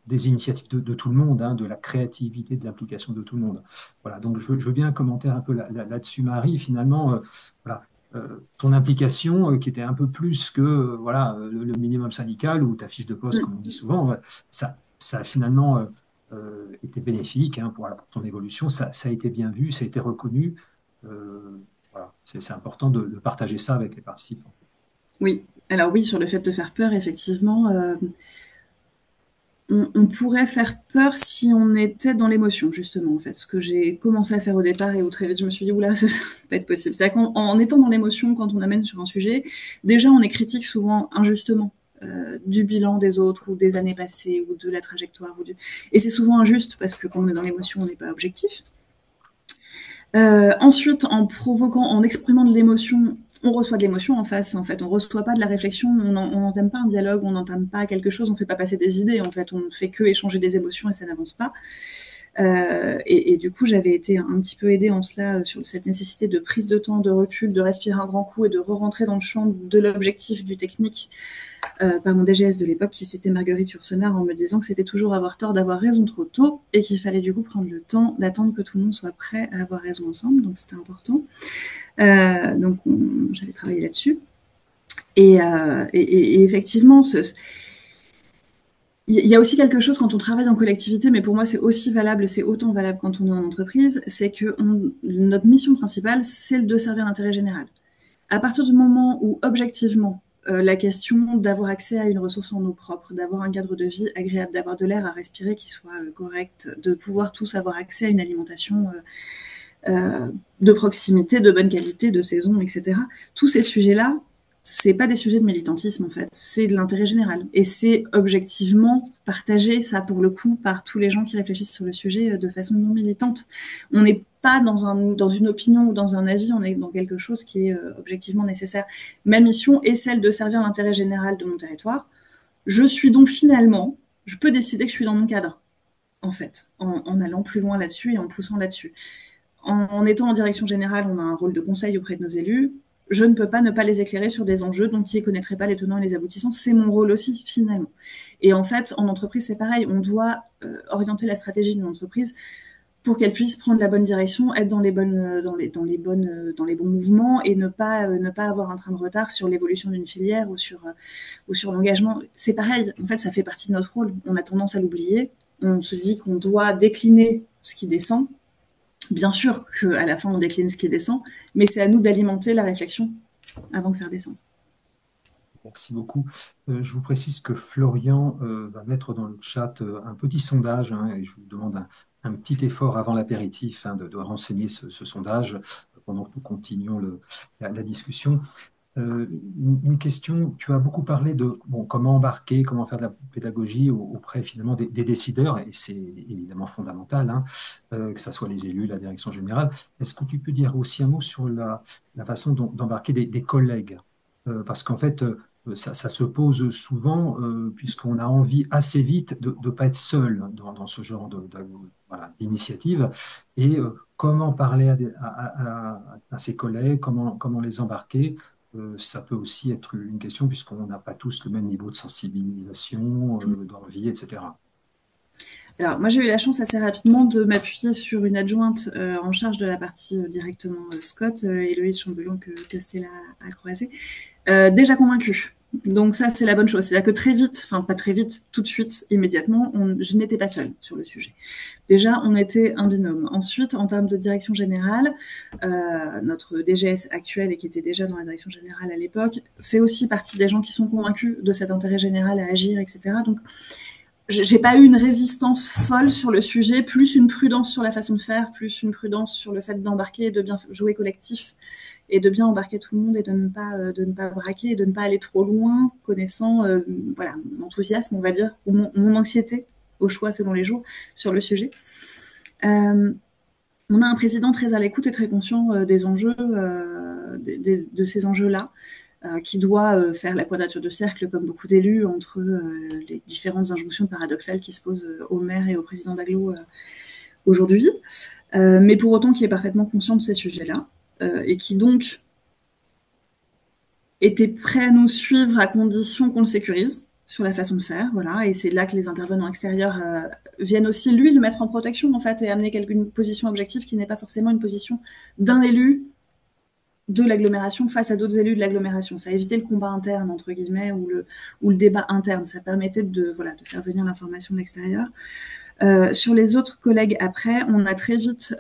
des initiatives de tout le monde, hein, de la créativité, de l'implication de tout le monde. Voilà, donc je veux bien commenter un peu là-dessus, Marie. Finalement, voilà, ton implication, qui était un peu plus que voilà, le minimum syndical ou ta fiche de poste, comme on dit souvent, ça a finalement été bénéfique, hein, pour ton évolution. Ça a été bien vu, ça a été reconnu. Voilà, c'est important de partager ça avec les participants. Oui, alors oui, sur le fait de faire peur, effectivement, on pourrait faire peur si on était dans l'émotion, justement, en fait. Ce que j'ai commencé à faire au départ et où très vite je me suis dit, oula, ça va pas être possible. C'est-à-dire qu'en étant dans l'émotion, quand on amène sur un sujet, déjà on est critique souvent injustement du bilan des autres ou des années passées ou de la trajectoire. Et c'est souvent injuste parce que quand on est dans l'émotion, on n'est pas objectif. Ensuite, en exprimant de l'émotion, on reçoit de l'émotion en face. En fait, on reçoit pas de la réflexion, on n'entame pas un dialogue, on n'entame pas quelque chose, on fait pas passer des idées. En fait, on ne fait que échanger des émotions et ça n'avance pas. Et du coup, j'avais été un petit peu aidée en cela sur cette nécessité de prise de temps, de recul, de respirer un grand coup et de re-rentrer dans le champ de l'objectif du technique par mon DGS de l'époque, qui c'était Marguerite Yourcenar, en me disant que c'était toujours avoir tort d'avoir raison trop tôt et qu'il fallait du coup prendre le temps d'attendre que tout le monde soit prêt à avoir raison ensemble. Donc c'était important. Donc j'avais travaillé là-dessus. Et effectivement, il y a aussi quelque chose quand on travaille en collectivité, mais pour moi c'est aussi valable, c'est autant valable quand on est en entreprise, c'est que notre mission principale, c'est de servir l'intérêt général. À partir du moment où, objectivement, la question d'avoir accès à une ressource en eau propre, d'avoir un cadre de vie agréable, d'avoir de l'air à respirer qui soit correct, de pouvoir tous avoir accès à une alimentation de proximité, de bonne qualité, de saison, etc. Tous ces sujets-là, c'est pas des sujets de militantisme en fait, c'est de l'intérêt général et c'est objectivement partagé, ça pour le coup, par tous les gens qui réfléchissent sur le sujet de façon non militante. On n'est pas dans une opinion ou dans un avis, on est dans quelque chose qui est objectivement nécessaire. Ma mission est celle de servir l'intérêt général de mon territoire. Je suis donc finalement, je peux décider que je suis dans mon cadre, en fait, en allant plus loin là-dessus et en poussant là-dessus. En étant en direction générale, on a un rôle de conseil auprès de nos élus. Je ne peux pas ne pas les éclairer sur des enjeux dont ils ne connaîtraient pas les tenants et les aboutissants. C'est mon rôle aussi, finalement. Et en fait, en entreprise, c'est pareil. On doit orienter la stratégie d'une entreprise pour qu'elle puisse prendre la bonne direction, être dans les bons mouvements et ne pas avoir un train de retard sur l'évolution d'une filière ou sur l'engagement. C'est pareil. En fait, ça fait partie de notre rôle. On a tendance à l'oublier. On se dit qu'on doit décliner ce qui descend. Bien sûr qu'à la fin, on décline ce qui descend, mais c'est à nous d'alimenter la réflexion avant que ça redescende. Merci beaucoup. Je vous précise que Florian va mettre dans le chat un petit sondage, hein, et je vous demande un petit effort avant l'apéritif, hein, de renseigner ce sondage pendant que nous continuons la discussion. Une question, tu as beaucoup parlé de bon, comment embarquer, comment faire de la pédagogie auprès finalement des décideurs, et c'est évidemment fondamental, hein, que ce soit les élus, la direction générale. Est-ce que tu peux dire aussi un mot sur la façon d'embarquer des collègues? Parce qu'en fait, ça se pose souvent, puisqu'on a envie assez vite de ne pas être seul dans ce genre voilà, d'initiative. Et comment parler à ses collègues, comment les embarquer? Ça peut aussi être une question puisqu'on n'a pas tous le même niveau de sensibilisation, d'envie, etc. Alors, moi, j'ai eu la chance assez rapidement de m'appuyer sur une adjointe en charge de la partie directement Scott, Héloïse Chambellan, que Stella a croisée, déjà convaincue. Donc ça, c'est la bonne chose. C'est-à-dire que très vite, enfin pas très vite, tout de suite, immédiatement, je n'étais pas seule sur le sujet. Déjà, on était un binôme. Ensuite, en termes de direction générale, notre DGS actuel et qui était déjà dans la direction générale à l'époque, fait aussi partie des gens qui sont convaincus de cet intérêt général à agir, etc. Donc, j'ai pas eu une résistance folle sur le sujet, plus une prudence sur la façon de faire, plus une prudence sur le fait d'embarquer et de bien jouer collectif et de bien embarquer tout le monde et de ne pas braquer et de ne pas aller trop loin, connaissant voilà, mon enthousiasme, on va dire, ou mon anxiété au choix selon les jours sur le sujet. On a un président très à l'écoute et très conscient des enjeux, de ces enjeux-là, qui doit faire la quadrature de cercle, comme beaucoup d'élus, entre les différentes injonctions paradoxales qui se posent au maire et au président d'agglo aujourd'hui, mais pour autant qui est parfaitement conscient de ces sujets-là, et qui donc était prêt à nous suivre à condition qu'on le sécurise sur la façon de faire, voilà, et c'est là que les intervenants extérieurs viennent aussi, lui, le mettre en protection, en fait, et amener une position objective qui n'est pas forcément une position d'un élu de l'agglomération face à d'autres élus de l'agglomération. Ça évitait le combat interne, entre guillemets, ou le débat interne. Ça permettait de faire venir l'information de l'extérieur. Sur les autres collègues après, on a très vite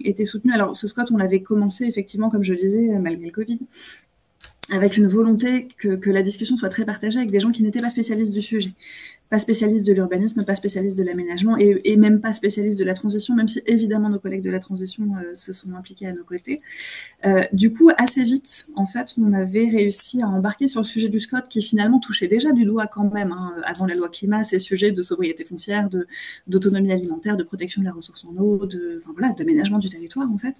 été soutenus. Alors, ce Scott, on l'avait commencé, effectivement, comme je le disais, malgré le Covid, avec une volonté que la discussion soit très partagée avec des gens qui n'étaient pas spécialistes du sujet. Pas spécialistes de l'urbanisme, pas spécialistes de l'aménagement et même pas spécialistes de la transition, même si évidemment nos collègues de la transition se sont impliqués à nos côtés. Du coup, assez vite, en fait, on avait réussi à embarquer sur le sujet du SCOT qui finalement touchait déjà du doigt quand même, hein, avant la loi climat, ces sujets de sobriété foncière, d'autonomie alimentaire, de protection de la ressource en eau, d'aménagement du territoire, en fait.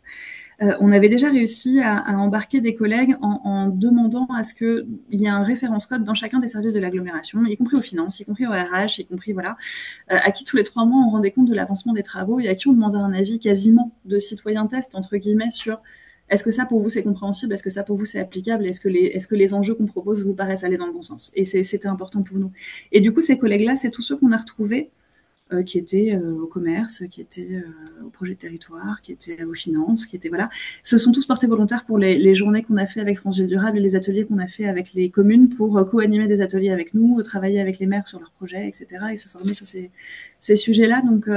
On avait déjà réussi à embarquer des collègues en demandant à ce qu'il y ait un référent SCOT dans chacun des services de l'agglomération, y compris aux finances, y compris au RH, y compris, voilà, à qui tous les 3 mois on rendait compte de l'avancement des travaux et à qui on demandait un avis quasiment de citoyen test, entre guillemets, sur est-ce que ça pour vous c'est compréhensible, est-ce que ça pour vous c'est applicable, est-ce que les enjeux qu'on propose vous paraissent aller dans le bon sens. Et c'était important pour nous. Et du coup, ces collègues-là, c'est tous ceux qu'on a retrouvés qui étaient au commerce, qui étaient au projet de territoire, qui étaient aux finances, qui étaient, voilà, se sont tous portés volontaires pour les journées qu'on a fait avec France Ville Durable et les ateliers qu'on a fait avec les communes pour co-animer des ateliers avec nous, travailler avec les maires sur leurs projets, etc. et se former sur ces sujets-là. Donc,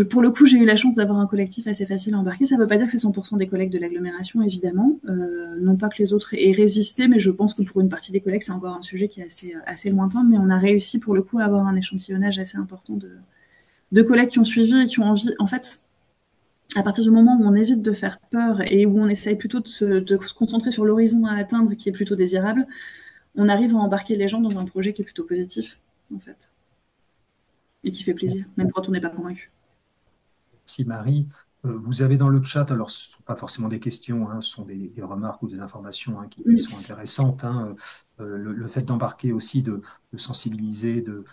pour le coup, j'ai eu la chance d'avoir un collectif assez facile à embarquer. Ça ne veut pas dire que c'est 100% des collègues de l'agglomération, évidemment. Non pas que les autres aient résisté, mais je pense que pour une partie des collègues, c'est encore un sujet qui est assez lointain. Mais on a réussi, pour le coup, à avoir un échantillonnage assez important de collègues qui ont suivi et qui ont envie. En fait, à partir du moment où on évite de faire peur et où on essaye plutôt de se concentrer sur l'horizon à atteindre qui est plutôt désirable, on arrive à embarquer les gens dans un projet qui est plutôt positif, en fait. Et qui fait plaisir, même quand on n'est pas convaincu. Merci Marie. Vous avez dans le chat, alors ce ne sont pas forcément des questions, hein, ce sont des remarques ou des informations, hein, qui Oui. sont intéressantes, hein. Le fait d'embarquer aussi, de sensibiliser, de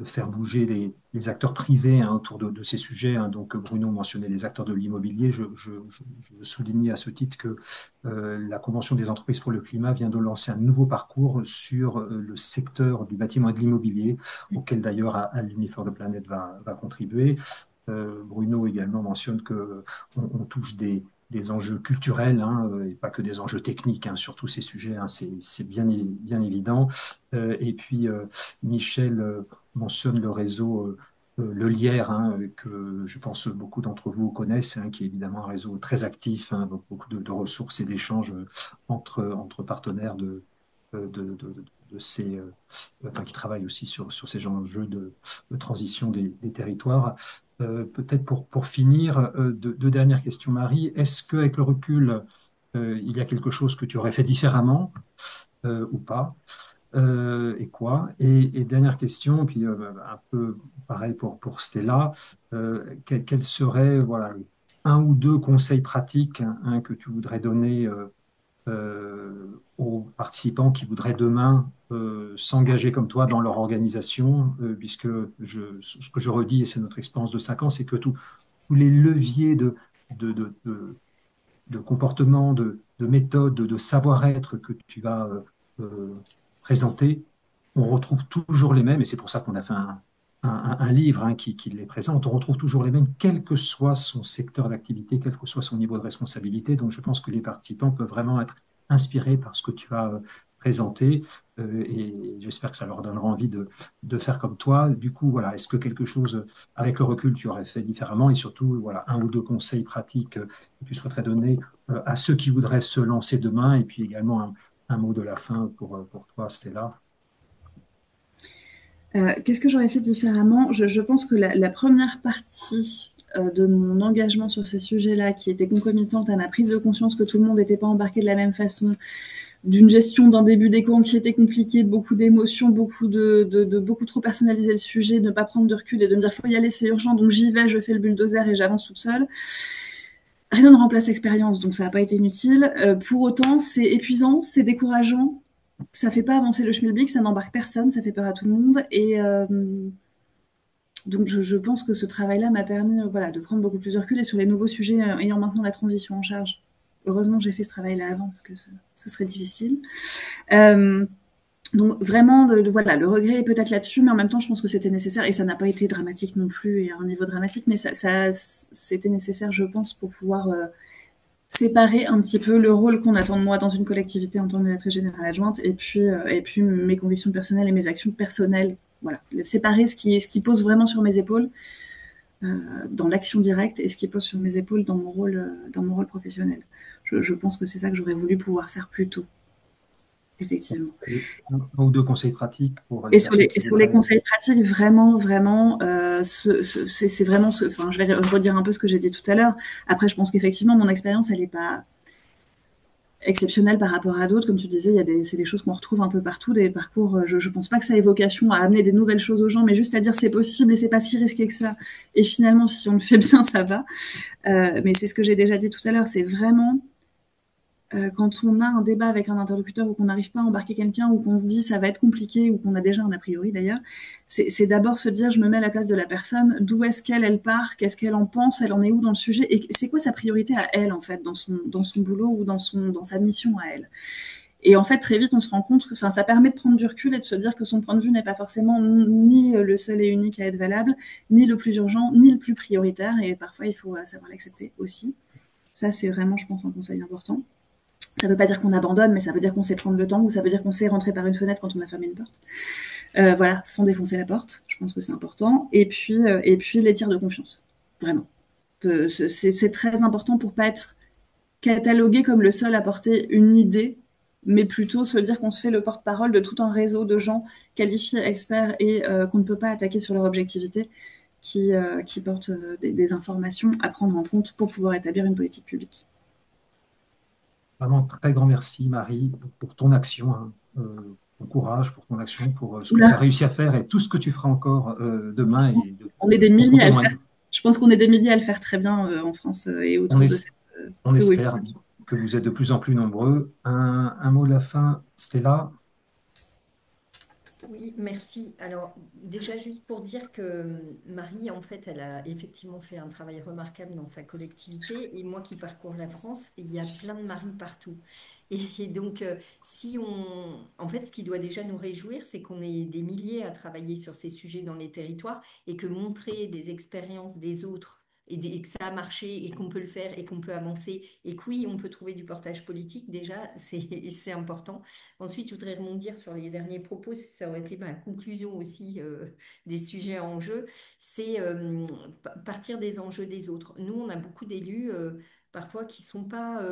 faire bouger les acteurs privés, hein, autour de ces sujets, hein. Donc Bruno mentionnait les acteurs de l'immobilier. Je veux souligner à ce titre que la Convention des entreprises pour le climat vient de lancer un nouveau parcours sur le secteur du bâtiment et de l'immobilier, auquel d'ailleurs Alumni for the Planet va contribuer. Bruno également mentionne que on touche des enjeux culturels, hein, et pas que des enjeux techniques, hein, sur tous ces sujets, hein, c'est bien évident. Et puis Michel mentionne le réseau Le Lierre, hein, que je pense beaucoup d'entre vous connaissent, hein, qui est évidemment un réseau très actif, hein, beaucoup de ressources et d'échanges entre partenaires de ces, enfin, qui travaillent aussi sur ces enjeux de transition des territoires. Peut-être pour finir, deux dernières questions, Marie. Est-ce qu'avec le recul, il y a quelque chose que tu aurais fait différemment ou pas? Et quoi? Et dernière question, puis un peu pareil pour Stella, quels seraient, voilà, un ou deux conseils pratiques, hein, que tu voudrais donner aux participants qui voudraient demain s'engager comme toi dans leur organisation, puisque ce que je redis, et c'est notre expérience de 5 ans, c'est que tous les leviers de, de, de- de comportement, de méthode, de savoir-être que tu vas présenter, on retrouve toujours les mêmes, et c'est pour ça qu'on a fait un livre, hein, qui les présente. On retrouve toujours les mêmes, quel que soit son secteur d'activité, quel que soit son niveau de responsabilité. Donc je pense que les participants peuvent vraiment être inspirés par ce que tu as présenté, et j'espère que ça leur donnera envie de faire comme toi. Du coup, voilà, est-ce que quelque chose, avec le recul, tu aurais fait différemment, et surtout, voilà, un ou deux conseils pratiques que tu souhaiterais donner à ceux qui voudraient se lancer demain, et puis également un mot de la fin pour toi, Stella. Qu'est-ce que j'aurais fait différemment? Je pense que la première partie de mon engagement sur ces sujets-là, qui était concomitante à ma prise de conscience que tout le monde n'était pas embarqué de la même façon, d'une gestion d'un début d'éco qui était compliqué, de beaucoup d'émotions, beaucoup trop personnaliser le sujet, ne pas prendre de recul et de me dire faut y aller, c'est urgent, donc j'y vais, je fais le bulldozer et j'avance toute seule. Rien ne remplace l'expérience, donc ça n'a pas été inutile. Pour autant, c'est épuisant, c'est décourageant, ça fait pas avancer le schmilblick, ça n'embarque personne, ça fait peur à tout le monde. Et donc je pense que ce travail-là m'a permis, voilà, de prendre beaucoup plus de recul et sur les nouveaux sujets, ayant maintenant la transition en charge. Heureusement que j'ai fait ce travail-là avant, parce que ce serait difficile. Euh, donc vraiment, voilà, le regret est peut-être là-dessus, mais en même temps, je pense que c'était nécessaire et ça n'a pas été dramatique non plus et à un niveau dramatique, mais c'était nécessaire, je pense, pour pouvoir séparer un petit peu le rôle qu'on attend de moi dans une collectivité en tant que directrice générale adjointe et puis mes convictions personnelles et mes actions personnelles. Voilà, séparer ce qui pose vraiment sur mes épaules dans l'action directe et ce qui pose sur mes épaules dans mon rôle professionnel. Je pense que c'est ça que j'aurais voulu pouvoir faire plus tôt, effectivement. Et un ou deux conseils pratiques pour les Et sur personnes les, qui sur les voudraient. conseils pratiques, vraiment, vraiment, c'est vraiment enfin, je vais redire un peu ce que j'ai dit tout à l'heure. Après, je pense qu'effectivement, mon expérience, elle n'est pas exceptionnelle par rapport à d'autres. Comme tu disais, c'est des choses qu'on retrouve un peu partout, des parcours. Je pense pas que ça ait vocation à amener des nouvelles choses aux gens, mais juste à dire c'est possible et c'est pas si risqué que ça. Et finalement, si on le fait bien, ça va. Mais c'est ce que j'ai déjà dit tout à l'heure. C'est vraiment quand on a un débat avec un interlocuteur ou qu'on n'arrive pas à embarquer quelqu'un ou qu'on se dit ça va être compliqué ou qu'on a déjà un a priori d'ailleurs, c'est d'abord se dire je me mets à la place de la personne, d'où est-ce qu'elle part, qu'est-ce qu'elle en pense, elle en est où dans le sujet et c'est quoi sa priorité à elle en fait dans son boulot ou dans sa mission à elle. Et en fait, très vite, on se rend compte que ça permet de prendre du recul et de se dire que son point de vue n'est pas forcément ni le seul et unique à être valable, ni le plus urgent, ni le plus prioritaire. Et parfois, il faut savoir l'accepter aussi. Ça, c'est vraiment, je pense, un conseil important. Ça ne veut pas dire qu'on abandonne, mais ça veut dire qu'on sait prendre le temps, ou ça veut dire qu'on sait rentrer par une fenêtre quand on a fermé une porte. Voilà, sans défoncer la porte. Je pense que c'est important. Et puis les tirs de confiance. Vraiment. C'est très important pour pas être catalogué comme le seul à porter une idée, mais plutôt se dire qu'on se fait le porte-parole de tout un réseau de gens qualifiés, experts et qu'on ne peut pas attaquer sur leur objectivité, qui portent des informations à prendre en compte pour pouvoir établir une politique publique. Vraiment, très grand merci, Marie, pour ton action, hein, ton courage, pour ton action, pour ce que tu as Oula, réussi à faire et tout ce que tu feras encore demain et on est des pour milliers à le faire. témoigner. Je pense qu'on est des milliers à le faire très bien en France et On, autour de es- on ce espère webinaire. que vous êtes de plus en plus nombreux. Un mot de la fin, Stella? Oui, merci. Alors, déjà, juste pour dire que Marie, en fait, elle a effectivement fait un travail remarquable dans sa collectivité. Et moi qui parcours la France, il y a plein de Marie partout. Et donc, si on... En fait, ce qui doit déjà nous réjouir, c'est qu'on est des milliers à travailler sur ces sujets dans les territoires et que montrer des expériences des autres et que ça a marché et qu'on peut le faire et qu'on peut avancer et que oui, on peut trouver du portage politique, déjà, c'est important. Ensuite, je voudrais rebondir sur les derniers propos, ça aurait été ma conclusion aussi des sujets en jeu, c'est partir des enjeux des autres. Nous, on a beaucoup d'élus parfois qui ne sont pas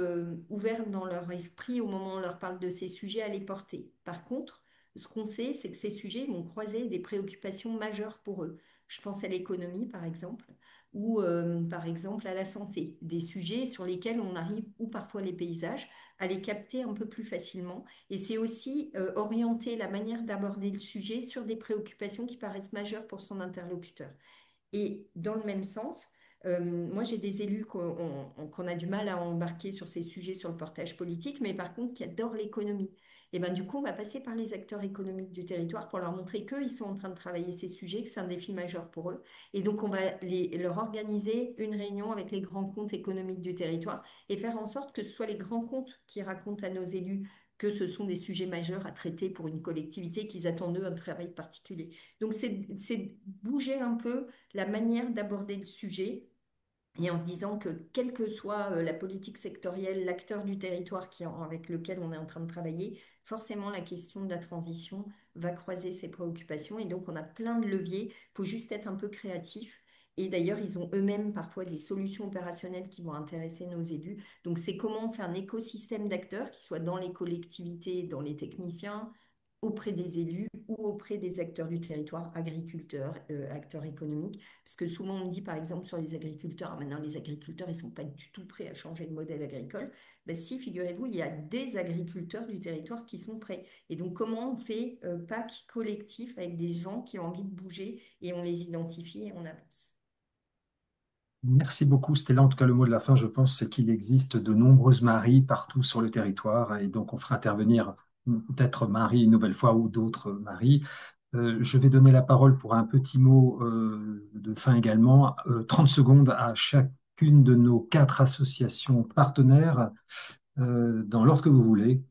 ouverts dans leur esprit au moment où on leur parle de ces sujets à les porter. Par contre, ce qu'on sait, c'est que ces sujets vont croiser des préoccupations majeures pour eux. Je pense à l'économie, par exemple, ou par exemple à la santé, des sujets sur lesquels on arrive, ou parfois les paysages, à les capter un peu plus facilement et c'est aussi orienter la manière d'aborder le sujet sur des préoccupations qui paraissent majeures pour son interlocuteur. Et dans le même sens, moi j'ai des élus qu'on a du mal à embarquer sur ces sujets sur le portage politique, mais par contre qui adorent l'économie. Et ben du coup, on va passer par les acteurs économiques du territoire pour leur montrer qu'eux, ils sont en train de travailler ces sujets, que c'est un défi majeur pour eux. Et donc, on va leur organiser une réunion avec les grands comptes économiques du territoire et faire en sorte que ce soit les grands comptes qui racontent à nos élus que ce sont des sujets majeurs à traiter pour une collectivité, qu'ils attendent d'eux un travail particulier. Donc, c'est bouger un peu la manière d'aborder le sujet et en se disant que quelle que soit la politique sectorielle, l'acteur du territoire avec lequel on est en train de travailler, forcément la question de la transition va croiser ses préoccupations et donc on a plein de leviers, il faut juste être un peu créatif. Et d'ailleurs, ils ont eux-mêmes parfois des solutions opérationnelles qui vont intéresser nos élus. Donc, c'est comment on fait un écosystème d'acteurs qui soit dans les collectivités, dans les techniciens, auprès des élus ou auprès des acteurs du territoire, agriculteurs, acteurs économiques. Parce que souvent on me dit par exemple sur les agriculteurs, ah, maintenant les agriculteurs ils ne sont pas du tout prêts à changer de modèle agricole. Ben, si, figurez-vous, il y a des agriculteurs du territoire qui sont prêts. Et donc comment on fait PAC collectif avec des gens qui ont envie de bouger et on les identifie et on avance. Merci beaucoup, Stella. En tout cas, le mot de la fin, je pense, c'est qu'il existe de nombreuses Maries partout sur le territoire. Et donc, on fera intervenir peut-être Marie une nouvelle fois ou d'autres Maries. Je vais donner la parole pour un petit mot de fin également. 30 secondes à chacune de nos 4 associations partenaires, dans l'ordre que vous voulez.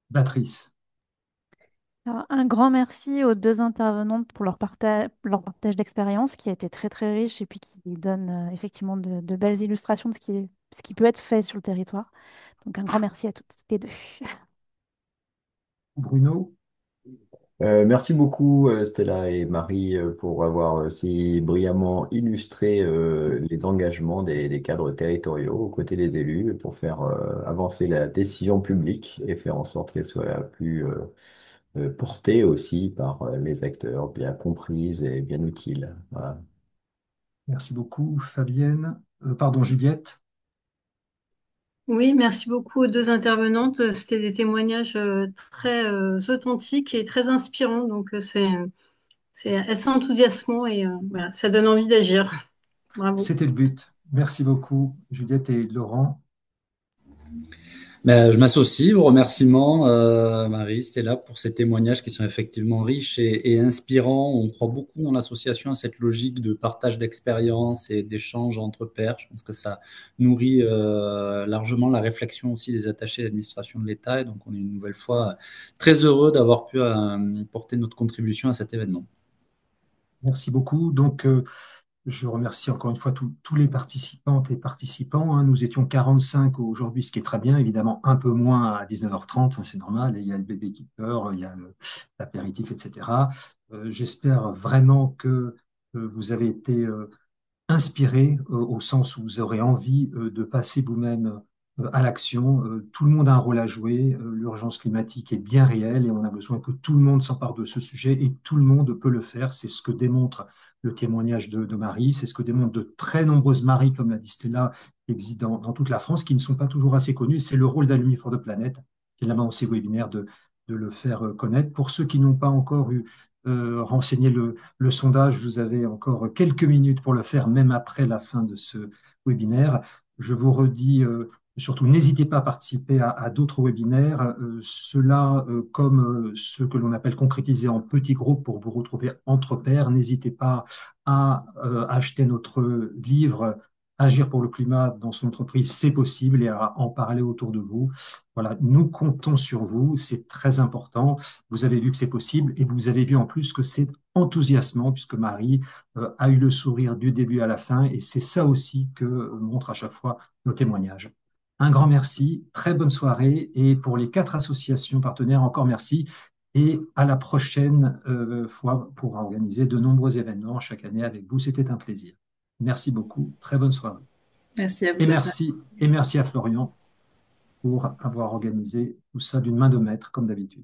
Béatrice. Alors, un grand merci aux deux intervenantes pour leur partage d'expérience qui a été très très riche et puis qui donne effectivement de belles illustrations de ce qui peut être fait sur le territoire. Donc un grand merci à toutes les deux. Bruno. Merci beaucoup Stella et Marie pour avoir si brillamment illustré les engagements des cadres territoriaux aux côtés des élus pour faire avancer la décision publique et faire en sorte qu'elle soit la plus portée aussi par les acteurs, bien comprise et bien utile. Voilà. Merci beaucoup, Fabienne. Pardon, Juliette. Oui, merci beaucoup aux deux intervenantes. C'était des témoignages très authentiques et très inspirants. Donc, c'est assez enthousiasmant et voilà, ça donne envie d'agir. Bravo. C'était le but. Merci beaucoup, Juliette et Laurent. Ben, je m'associe aux remerciements, Marie, Stella, pour ces témoignages qui sont effectivement riches et inspirants. On croit beaucoup dans l'association à cette logique de partage d'expériences et d'échanges entre pairs. Je pense que ça nourrit largement la réflexion aussi des attachés d'administration de l'État. Et donc, on est une nouvelle fois très heureux d'avoir pu porter notre contribution à cet événement. Merci beaucoup. Donc, je remercie encore une fois tous les participantes et participants, hein. Nous étions 45 aujourd'hui, ce qui est très bien, évidemment un peu moins à 19h30, hein, c'est normal. Et il y a le bébé qui pleure, il y a l'apéritif, etc. J'espère vraiment que vous avez été inspiré au sens où vous aurez envie de passer vous-même à l'action. Tout le monde a un rôle à jouer. L'urgence climatique est bien réelle et on a besoin que tout le monde s'empare de ce sujet et tout le monde peut le faire. C'est ce que démontre le témoignage de Marie. C'est ce que démontrent de très nombreuses Maries, comme l'a dit Stella, qui existent dans toute la France, qui ne sont pas toujours assez connues. C'est le rôle d'Alumni for the Planet, qui est là-bas dans ces webinaires, de le faire connaître. Pour ceux qui n'ont pas encore eu renseigner le sondage. Vous avez encore quelques minutes pour le faire, même après la fin de ce webinaire. Je vous redis, surtout, n'hésitez pas à participer à d'autres webinaires, ceux-là comme ceux que l'on appelle concrétisés en petits groupes pour vous retrouver entre pairs. N'hésitez pas à acheter notre livre. Agir pour le climat dans son entreprise, c'est possible et à en parler autour de vous. Voilà, nous comptons sur vous, c'est très important. Vous avez vu que c'est possible et vous avez vu en plus que c'est enthousiasmant puisque Marie a eu le sourire du début à la fin et c'est ça aussi que montrent à chaque fois nos témoignages. Un grand merci, très bonne soirée et pour les 4 associations partenaires, encore merci et à la prochaine fois pour organiser de nombreux événements chaque année avec vous. C'était un plaisir. Merci beaucoup, très bonne soirée. Merci à vous, bonne soirée. Et merci à Florian pour avoir organisé tout ça d'une main de maître comme d'habitude.